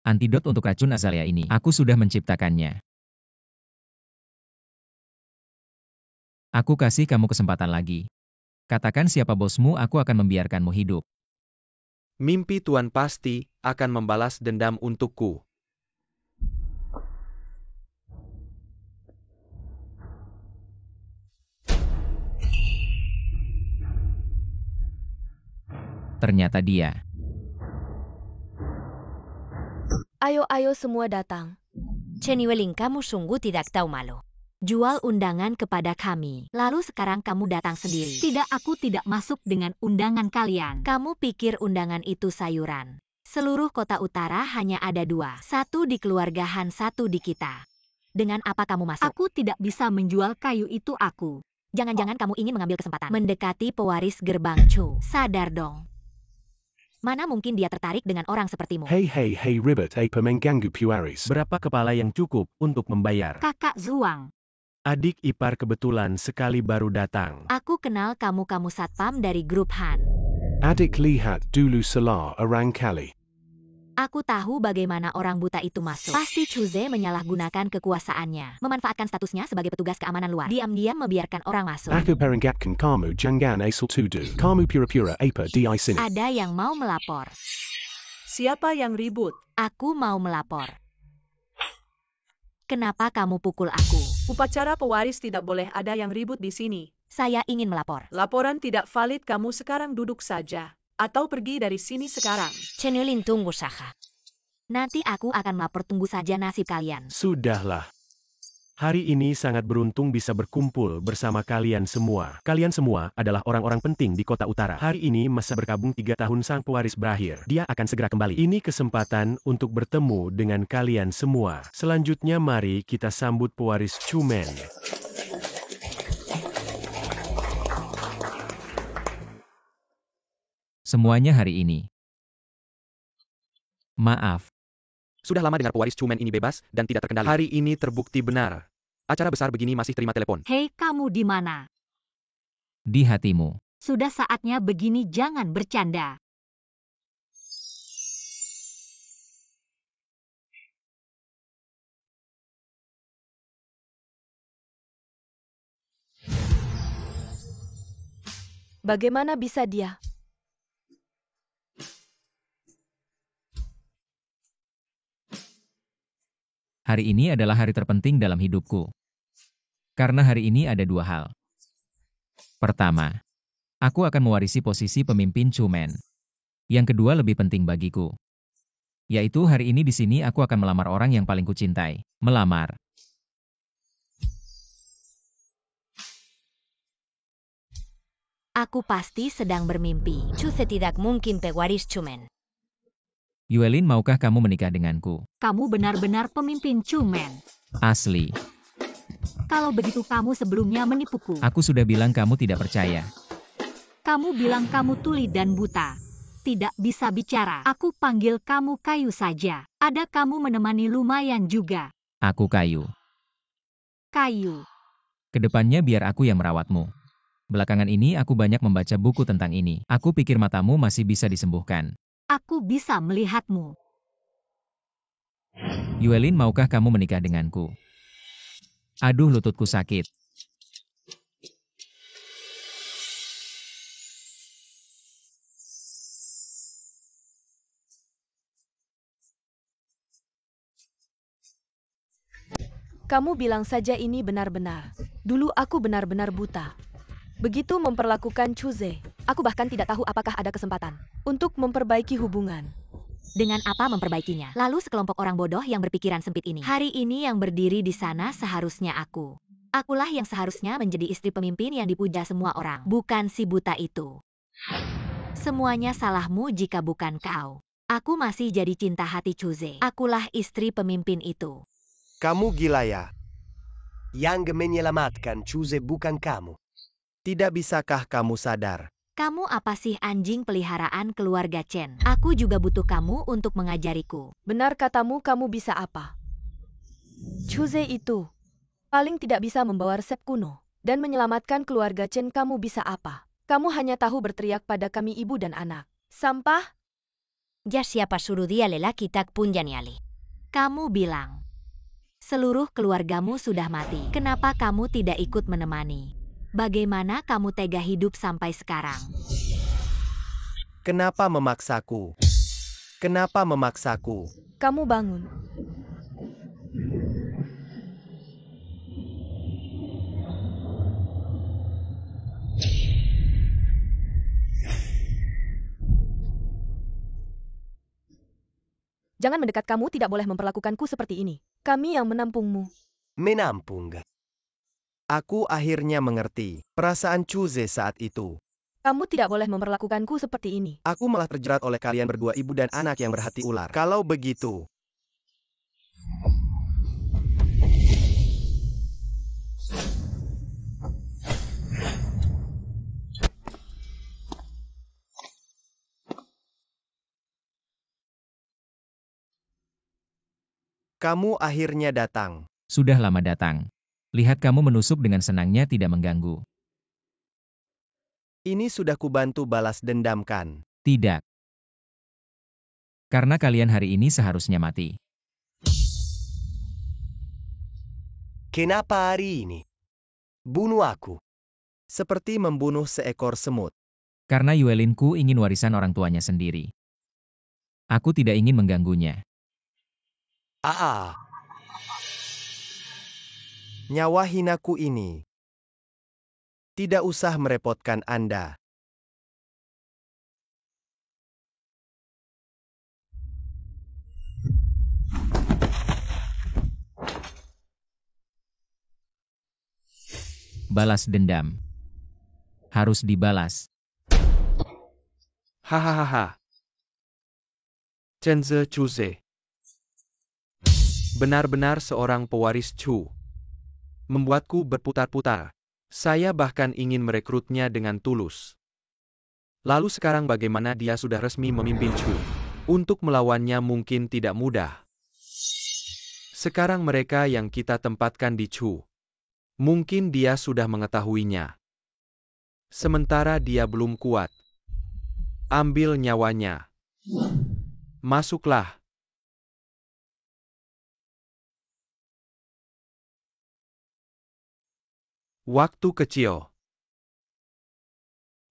Antidot untuk racun Azalea ini, aku sudah menciptakannya. Aku kasih kamu kesempatan lagi. Katakan siapa bosmu, aku akan membiarkanmu hidup. Mimpi Tuan pasti akan membalas dendam untukku. Ternyata dia. Ayo semua datang. Chen Yueling, kamu sungguh tidak tahu malu. Jual undangan kepada kami. Lalu sekarang kamu datang sendiri. Tidak, aku tidak masuk dengan undangan kalian. Kamu pikir undangan itu sayuran? Seluruh kota utara hanya ada 2. 1 di keluarga Han, 1 di kita. Dengan apa kamu masuk? Aku tidak bisa menjual kayu itu aku. Jangan-jangan kamu ingin mengambil kesempatan mendekati pewaris gerbang Chu. Sadar dong. Mana mungkin dia tertarik dengan orang sepertimu? Hey ribet apa mengganggu puaris. Berapa kepala yang cukup untuk membayar? Kakak Zuang. Adik ipar kebetulan sekali baru datang. Aku kenal kamu satpam dari grup Han. Adik lihat dulu salah orang kali. Aku tahu bagaimana orang buta itu masuk. Pasti Chuze menyalahgunakan kekuasaannya. Memanfaatkan statusnya sebagai petugas keamanan luar. Diam-diam membiarkan orang masuk. Aku peringatkan kamu jangan asal tuduh. Kamu pura-pura apa di sini. Ada yang mau melapor. Siapa yang ribut? Aku mau melapor. Kenapa kamu pukul aku? Upacara pewaris tidak boleh ada yang ribut di sini. Saya ingin melapor. Laporan tidak valid, kamu sekarang duduk saja. Atau pergi dari sini sekarang. Chen Yueling, tunggu saja. Nanti aku akan melapor, tunggu saja nasib kalian. Sudahlah. Hari ini sangat beruntung bisa berkumpul bersama kalian semua. Kalian semua adalah orang-orang penting di kota utara. Hari ini masa berkabung 3 tahun sang pewaris berakhir. Dia akan segera kembali. Ini kesempatan untuk bertemu dengan kalian semua. Selanjutnya mari kita sambut pewaris Chumen. Semuanya hari ini. Maaf. Sudah lama dengar pewaris Chumen ini bebas dan tidak terkendali. Hari ini terbukti benar. Acara besar begini masih terima telepon. Hei, kamu di mana? Di hatimu. Sudah saatnya begini, jangan bercanda. Bagaimana bisa dia? Hari ini adalah hari terpenting dalam hidupku. Karena hari ini ada dua hal. Pertama, aku akan mewarisi posisi pemimpin Chumen. Yang kedua lebih penting bagiku. Yaitu hari ini di sini aku akan melamar orang yang paling kucintai. Melamar. Aku pasti sedang bermimpi. Chuze tidak mungkin pewaris Chumen. Yuelin, maukah kamu menikah denganku? Kamu benar-benar pemimpin Chumen. Asli. Kalau begitu kamu sebelumnya menipuku. Aku sudah bilang kamu tidak percaya. Kamu bilang kamu tuli dan buta. Tidak bisa bicara. Aku panggil kamu Kayu saja. Ada kamu menemani lumayan juga. Aku Kayu. Kayu. Kedepannya biar aku yang merawatmu. Belakangan ini aku banyak membaca buku tentang ini. Aku pikir matamu masih bisa disembuhkan. Aku bisa melihatmu. Yuelin, maukah kamu menikah denganku? Aduh, lututku sakit. Kamu bilang saja ini benar-benar. Dulu aku benar-benar buta. Begitu memperlakukan Chuze, aku bahkan tidak tahu apakah ada kesempatan untuk memperbaiki hubungan. Dengan apa memperbaikinya? Lalu sekelompok orang bodoh yang berpikiran sempit ini. Hari ini yang berdiri di sana seharusnya aku. Akulah yang seharusnya menjadi istri pemimpin yang dipuja semua orang. Bukan si buta itu. Semuanya salahmu jika bukan kau. Aku masih jadi cinta hati Chuze. Akulah istri pemimpin itu. Kamu gila ya? Yang menyelamatkan Chuze bukan kamu. Tidak bisakah kamu sadar? Kamu apa sih anjing peliharaan keluarga Chen? Aku juga butuh kamu untuk mengajariku. Benar katamu, kamu bisa apa? Chuze itu paling tidak bisa membawa resep kuno dan menyelamatkan keluarga Chen. Kamu bisa apa? Kamu hanya tahu berteriak pada kami ibu dan anak. Sampah? Ya siapa suruh dia lelaki tak punya nyali. Kamu bilang seluruh keluargamu sudah mati. Kenapa kamu tidak ikut menemani? Bagaimana kamu tega hidup sampai sekarang? Kenapa memaksaku? Kenapa memaksaku? Kamu bangun. Jangan mendekat, kamu tidak boleh memperlakukanku seperti ini. Kami yang menampungmu. Menampung. Aku akhirnya mengerti perasaan Chuze saat itu. Kamu tidak boleh memperlakukanku seperti ini. Aku malah terjerat oleh kalian berdua, ibu dan anak yang berhati ular. Kalau begitu, kamu akhirnya datang. Sudah lama datang. Lihat kamu menusuk dengan senangnya tidak mengganggu. Ini sudah kubantu balas dendam kan? Tidak. Karena kalian hari ini seharusnya mati. Kenapa hari ini? Bunuh aku. Seperti membunuh seekor semut. Karena Yuelinku ingin warisan orang tuanya sendiri. Aku tidak ingin mengganggunya. Nyawa hinaku ini. Tidak usah merepotkan Anda. Balas dendam. Harus dibalas. Hahaha. Chenze Chuze. Benar-benar seorang pewaris Chu. Membuatku berputar-putar. Saya bahkan ingin merekrutnya dengan tulus. Lalu sekarang bagaimana dia sudah resmi memimpin Chu? Untuk melawannya mungkin tidak mudah. Sekarang mereka yang kita tempatkan di Chu. Mungkin dia sudah mengetahuinya. Sementara dia belum kuat. Ambil nyawanya. Masuklah. Waktu kecil.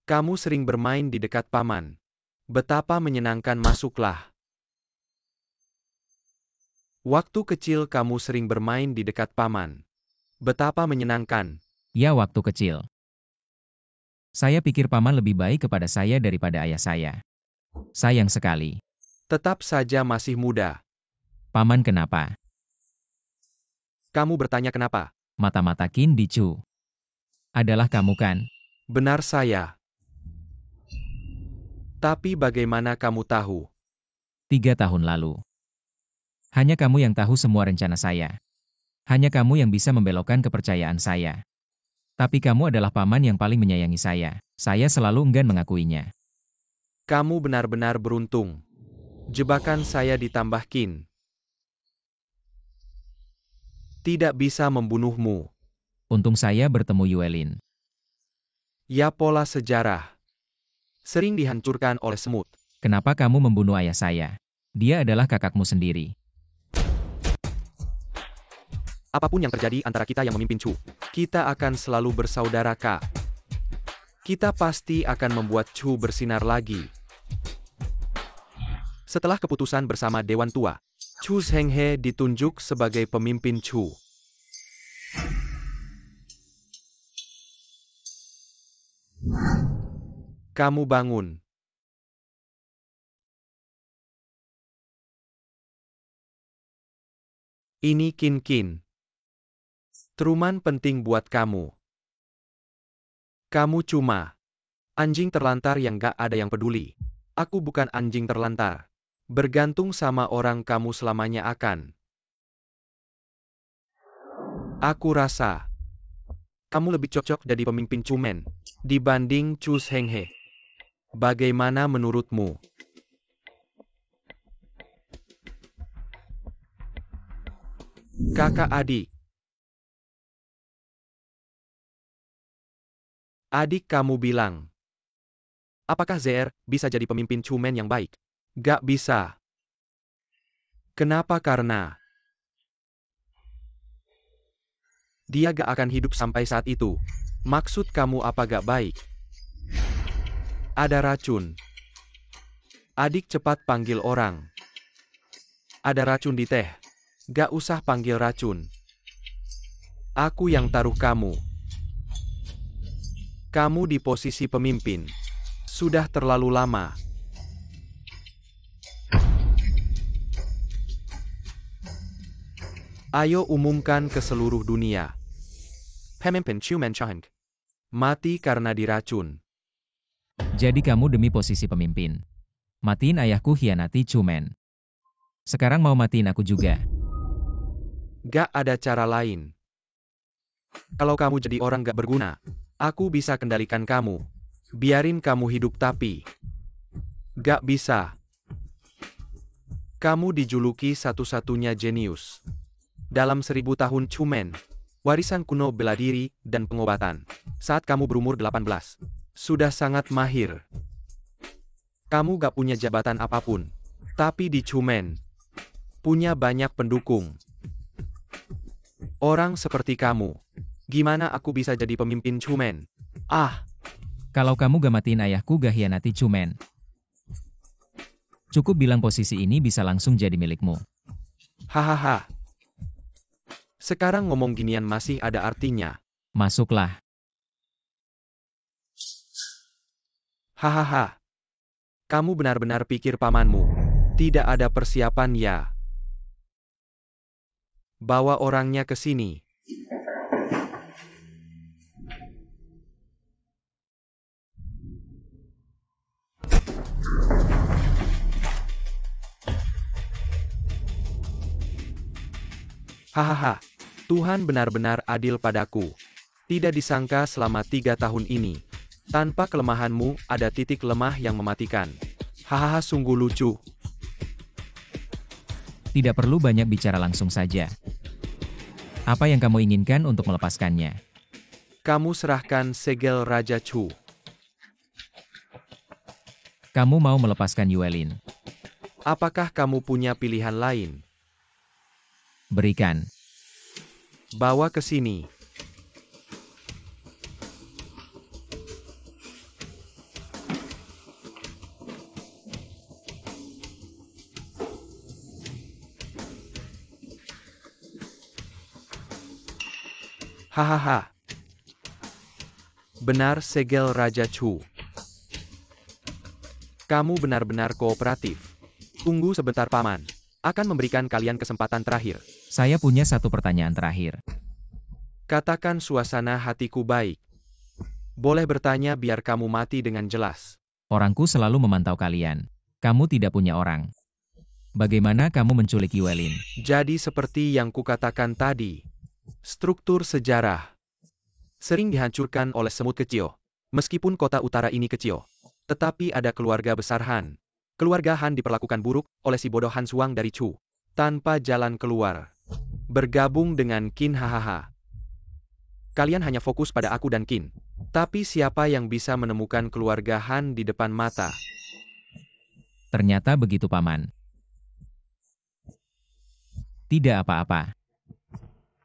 Kamu sering bermain di dekat paman. Betapa menyenangkan, masuklah. Waktu kecil kamu sering bermain di dekat paman. Betapa menyenangkan. Ya, waktu kecil. Saya pikir paman lebih baik kepada saya daripada ayah saya. Sayang sekali. Tetap saja masih muda. Paman kenapa? Kamu bertanya kenapa? Mata-mata Qin Di Chu. Adalah kamu kan? Benar saya. Tapi bagaimana kamu tahu? 3 tahun lalu. Hanya kamu yang tahu semua rencana saya. Hanya kamu yang bisa membelokkan kepercayaan saya. Tapi kamu adalah paman yang paling menyayangi saya. Saya selalu enggan mengakuinya. Kamu benar-benar beruntung. Jebakan saya ditambah Qin. Tidak bisa membunuhmu. Untung saya bertemu Yuelin. Ya, pola sejarah. Sering dihancurkan oleh semut. Kenapa kamu membunuh ayah saya? Dia adalah kakakmu sendiri. Apapun yang terjadi antara kita yang memimpin Chu, kita akan selalu bersaudara, Kak. Kita pasti akan membuat Chu bersinar lagi. Setelah keputusan bersama Dewan Tua, Chu Zhenghe ditunjuk sebagai pemimpin Chu. Kamu bangun. Ini Qin. Truman penting buat kamu. Kamu cuma anjing terlantar yang gak ada yang peduli. Aku bukan anjing terlantar. Bergantung sama orang kamu selamanya akan. Aku rasa kamu lebih cocok jadi pemimpin Chumen dibanding Chu Zhenghe. Bagaimana menurutmu? Kakak adik. Adik kamu bilang. Apakah ZR bisa jadi pemimpin Chumen yang baik? Gak bisa. Kenapa? Karena dia gak akan hidup sampai saat itu. Maksud kamu apa gak baik? Ada racun. Adik cepat panggil orang. Ada racun di teh. Gak usah panggil racun. Aku yang taruh kamu. Kamu di posisi pemimpin. Sudah terlalu lama. Ayo umumkan ke seluruh dunia. Pemimpin Chumen Chang mati karena diracun. Jadi kamu demi posisi pemimpin. Matiin ayahku hianati Chumen. Sekarang mau matiin aku juga. Gak ada cara lain. Kalau kamu jadi orang gak berguna, aku bisa kendalikan kamu. Biarin kamu hidup tapi gak bisa. Kamu dijuluki satu-satunya jenius. Dalam 1000 tahun Chumen, warisan kuno bela diri dan pengobatan. Saat kamu berumur 18, sudah sangat mahir. Kamu gak punya jabatan apapun. Tapi di Chumen, punya banyak pendukung. Orang seperti kamu. Gimana aku bisa jadi pemimpin Chumen? Kalau kamu gak matiin ayahku gak hianati Chumen. Cukup bilang posisi ini bisa langsung jadi milikmu. Hahaha. Sekarang ngomong ginian masih ada artinya. Masuklah. Hahaha. Kamu benar-benar pikir pamanmu tidak ada persiapan ya? Bawa orangnya ke sini. Hahaha. Tuhan benar-benar adil padaku. Tidak disangka selama 3 tahun ini. Tanpa kelemahanmu, ada titik lemah yang mematikan. Hahaha, sungguh lucu. Tidak perlu banyak bicara, langsung saja. Apa yang kamu inginkan untuk melepaskannya? Kamu serahkan segel Raja Chu. Kamu mau melepaskan Yuelin? Apakah kamu punya pilihan lain? Berikan. Bawa ke sini. Hahaha. Benar segel Raja Chu. Kamu benar-benar kooperatif. Tunggu sebentar Paman. Akan memberikan kalian kesempatan terakhir. Saya punya satu pertanyaan terakhir. Katakan suasana hatiku baik. Boleh bertanya biar kamu mati dengan jelas. Orangku selalu memantau kalian. Kamu tidak punya orang. Bagaimana kamu menculik Yuelin? Jadi seperti yang kukatakan tadi. Struktur sejarah sering dihancurkan oleh semut kecil. Meskipun kota utara ini kecil, tetapi ada keluarga besar Han. Keluarga Han diperlakukan buruk oleh si bodoh Han Suang dari Chu. Tanpa jalan keluar. Bergabung dengan Qin hahaha. Kalian hanya fokus pada aku dan Qin. Tapi siapa yang bisa menemukan keluarga Han di depan mata? Ternyata begitu Paman. Tidak apa-apa.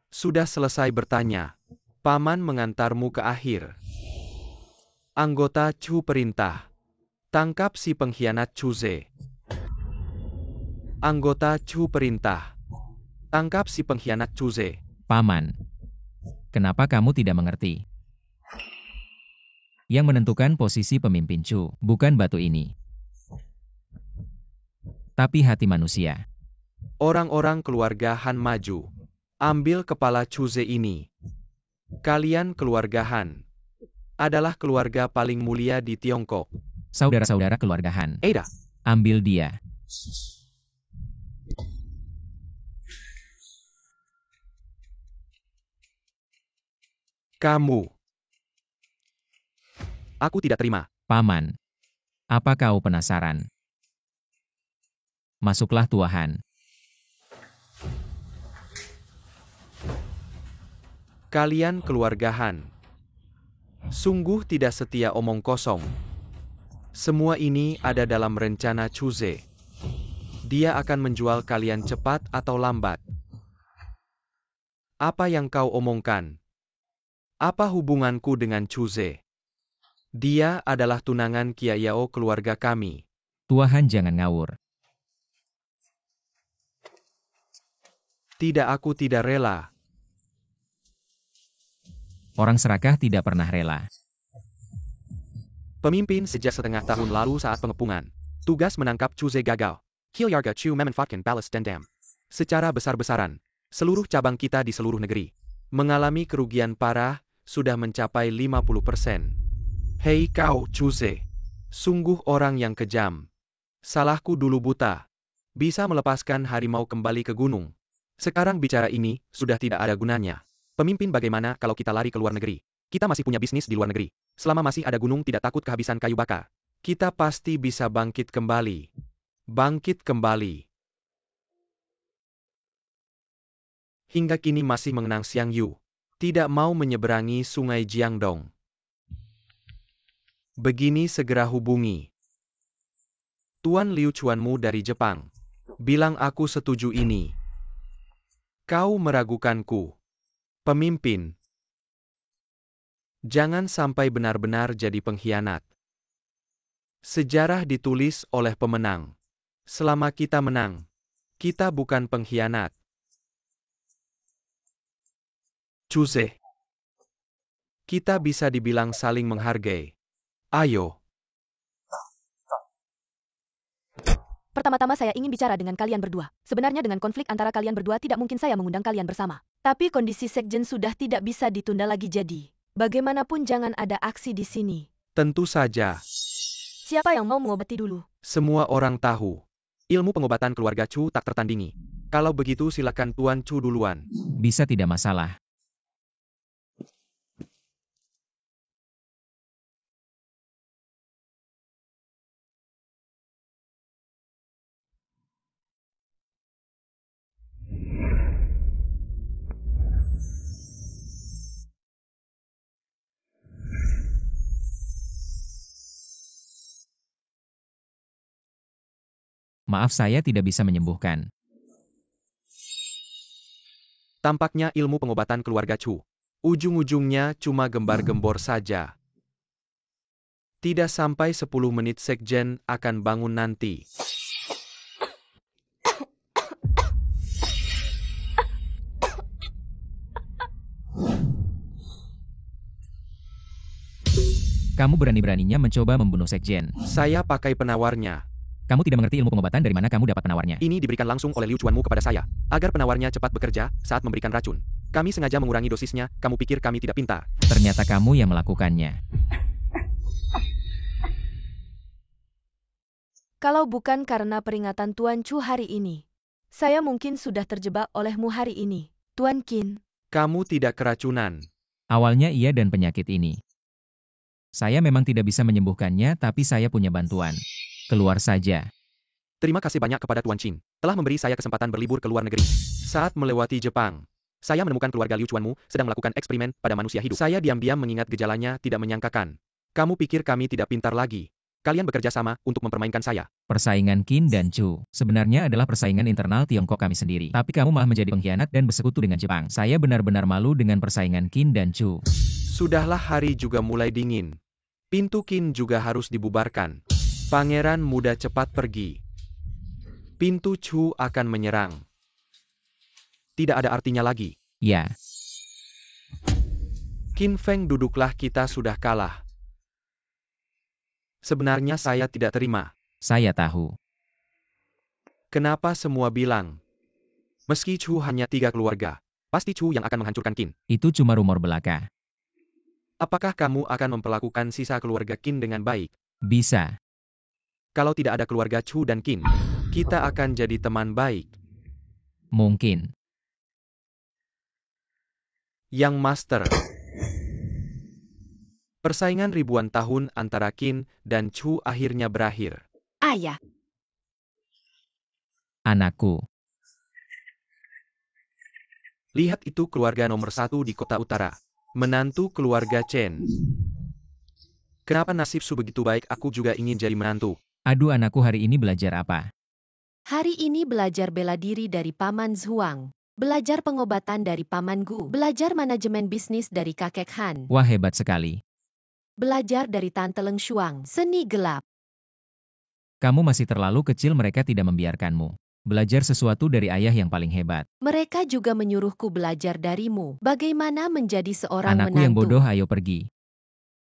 Sudah selesai bertanya. Paman mengantarmu ke akhir. Anggota Chu perintah. Tangkap si pengkhianat Chu Ze. Anggota Chu perintah. Tangkap si pengkhianat Chu Ze. Paman. Kenapa kamu tidak mengerti? Yang menentukan posisi pemimpin Chu, bukan batu ini. Tapi hati manusia. Orang-orang keluarga Han maju. Ambil kepala Chu Ze ini. Kalian keluarga Han adalah keluarga paling mulia di Tiongkok. Saudara-saudara keluarga Han. Ada. Ambil dia. Kamu. Aku tidak terima. Paman. Apa kau penasaran? Masuklah Tua Han. Kalian keluarga Han. Sungguh tidak setia omong kosong. Semua ini ada dalam rencana Chu Ze. Dia akan menjual kalian cepat atau lambat. Apa yang kau omongkan? Apa hubunganku dengan Chu Ze? Dia adalah tunangan Kia Yao keluarga kami. Tua Han jangan ngawur. Tidak, aku tidak rela. Orang serakah tidak pernah rela. Pemimpin sejak setengah tahun lalu saat pengepungan. Tugas menangkap Chu Ze gagal. Keluarga Chu memanfaatkan balas dendam. Secara besar-besaran, seluruh cabang kita di seluruh negeri mengalami kerugian parah, sudah mencapai 50%. Hei kau Chu Ze. Sungguh orang yang kejam. Salahku dulu buta. Bisa melepaskan harimau kembali ke gunung. Sekarang bicara ini, sudah tidak ada gunanya. Pemimpin, bagaimana kalau kita lari ke luar negeri? Kita masih punya bisnis di luar negeri. Selama masih ada gunung tidak takut kehabisan kayu bakar. Kita pasti bisa bangkit kembali. Bangkit kembali. Hingga kini masih mengenang Xiang Yu. Tidak mau menyeberangi sungai Jiangdong. Begini segera hubungi Tuan Liu Chuanmu dari Jepang. Bilang aku setuju ini. Kau meragukanku. Pemimpin. Jangan sampai benar-benar jadi pengkhianat. Sejarah ditulis oleh pemenang. Selama kita menang, kita bukan pengkhianat. Chu Ze. Kita bisa dibilang saling menghargai. Ayo. Pertama-tama saya ingin bicara dengan kalian berdua. Sebenarnya dengan konflik antara kalian berdua tidak mungkin saya mengundang kalian bersama. Tapi kondisi sekjen sudah tidak bisa ditunda lagi jadi. Bagaimanapun jangan ada aksi di sini. Tentu saja. Siapa yang mau mengobati dulu? Semua orang tahu. Ilmu pengobatan keluarga Chu tak tertandingi. Kalau begitu silakan Tuan Chu duluan. Bisa tidak masalah. Maaf, saya tidak bisa menyembuhkan. Tampaknya ilmu pengobatan keluarga Chu. Ujung-ujungnya cuma gembar-gembor saja. Tidak sampai 10 menit sekjen akan bangun nanti. Kamu berani-beraninya mencoba membunuh Sekjen. Saya pakai penawarnya. Kamu tidak mengerti ilmu pengobatan dari mana kamu dapat penawarnya. Ini diberikan langsung oleh Liu Chuanmu kepada saya, agar penawarnya cepat bekerja saat memberikan racun. Kami sengaja mengurangi dosisnya, kamu pikir kami tidak pintar? Ternyata kamu yang melakukannya. Kalau bukan karena peringatan Tuan Chu hari ini, saya mungkin sudah terjebak olehmu hari ini, Tuan Qin. Kamu tidak keracunan. Awalnya iya dan penyakit ini. Saya memang tidak bisa menyembuhkannya, tapi saya punya bantuan. Keluar saja. Terima kasih banyak kepada Tuan Qin, telah memberi saya kesempatan berlibur ke luar negeri. Saat melewati Jepang, saya menemukan keluarga Liu Chuanmu sedang melakukan eksperimen pada manusia hidup. Saya diam-diam mengingat gejalanya, tidak menyangkakan. Kamu pikir kami tidak pintar lagi? Kalian bekerja sama untuk mempermainkan saya. Persaingan Qin dan Chu sebenarnya adalah persaingan internal Tiongkok kami sendiri. Tapi kamu malah menjadi pengkhianat dan bersekutu dengan Jepang. Saya benar-benar malu dengan persaingan Qin dan Chu. Sudahlah, hari juga mulai dingin. Pintu Qin juga harus dibubarkan. Pangeran muda cepat pergi. Pintu Chu akan menyerang. Tidak ada artinya lagi. Ya. Qin Feng, duduklah, kita sudah kalah. Sebenarnya saya tidak terima. Saya tahu. Kenapa semua bilang? Meski Chu hanya 3 keluarga, pasti Chu yang akan menghancurkan Qin. Itu cuma rumor belaka. Apakah kamu akan memperlakukan sisa keluarga Qin dengan baik? Bisa. Kalau tidak ada keluarga Chu dan Qin, kita akan jadi teman baik. Mungkin. Yang Master. Persaingan ribuan tahun antara Qin dan Chu akhirnya berakhir. Ayah. Anakku. Lihat, itu keluarga nomor 1 di kota utara. Menantu keluarga Chen. Kenapa nasib Su begitu baik? Aku juga ingin jadi menantu. Aduh, anakku hari ini belajar apa? Hari ini belajar bela diri dari Paman Zhuang. Belajar pengobatan dari Paman Gu. Belajar manajemen bisnis dari kakek Han. Wah, hebat sekali. Belajar dari Tante Leng Shuang, seni gelap. Kamu masih terlalu kecil, mereka tidak membiarkanmu. Belajar sesuatu dari ayah yang paling hebat. Mereka juga menyuruhku belajar darimu. Bagaimana menjadi seorang Anakku menantu. yang bodoh, ayo pergi.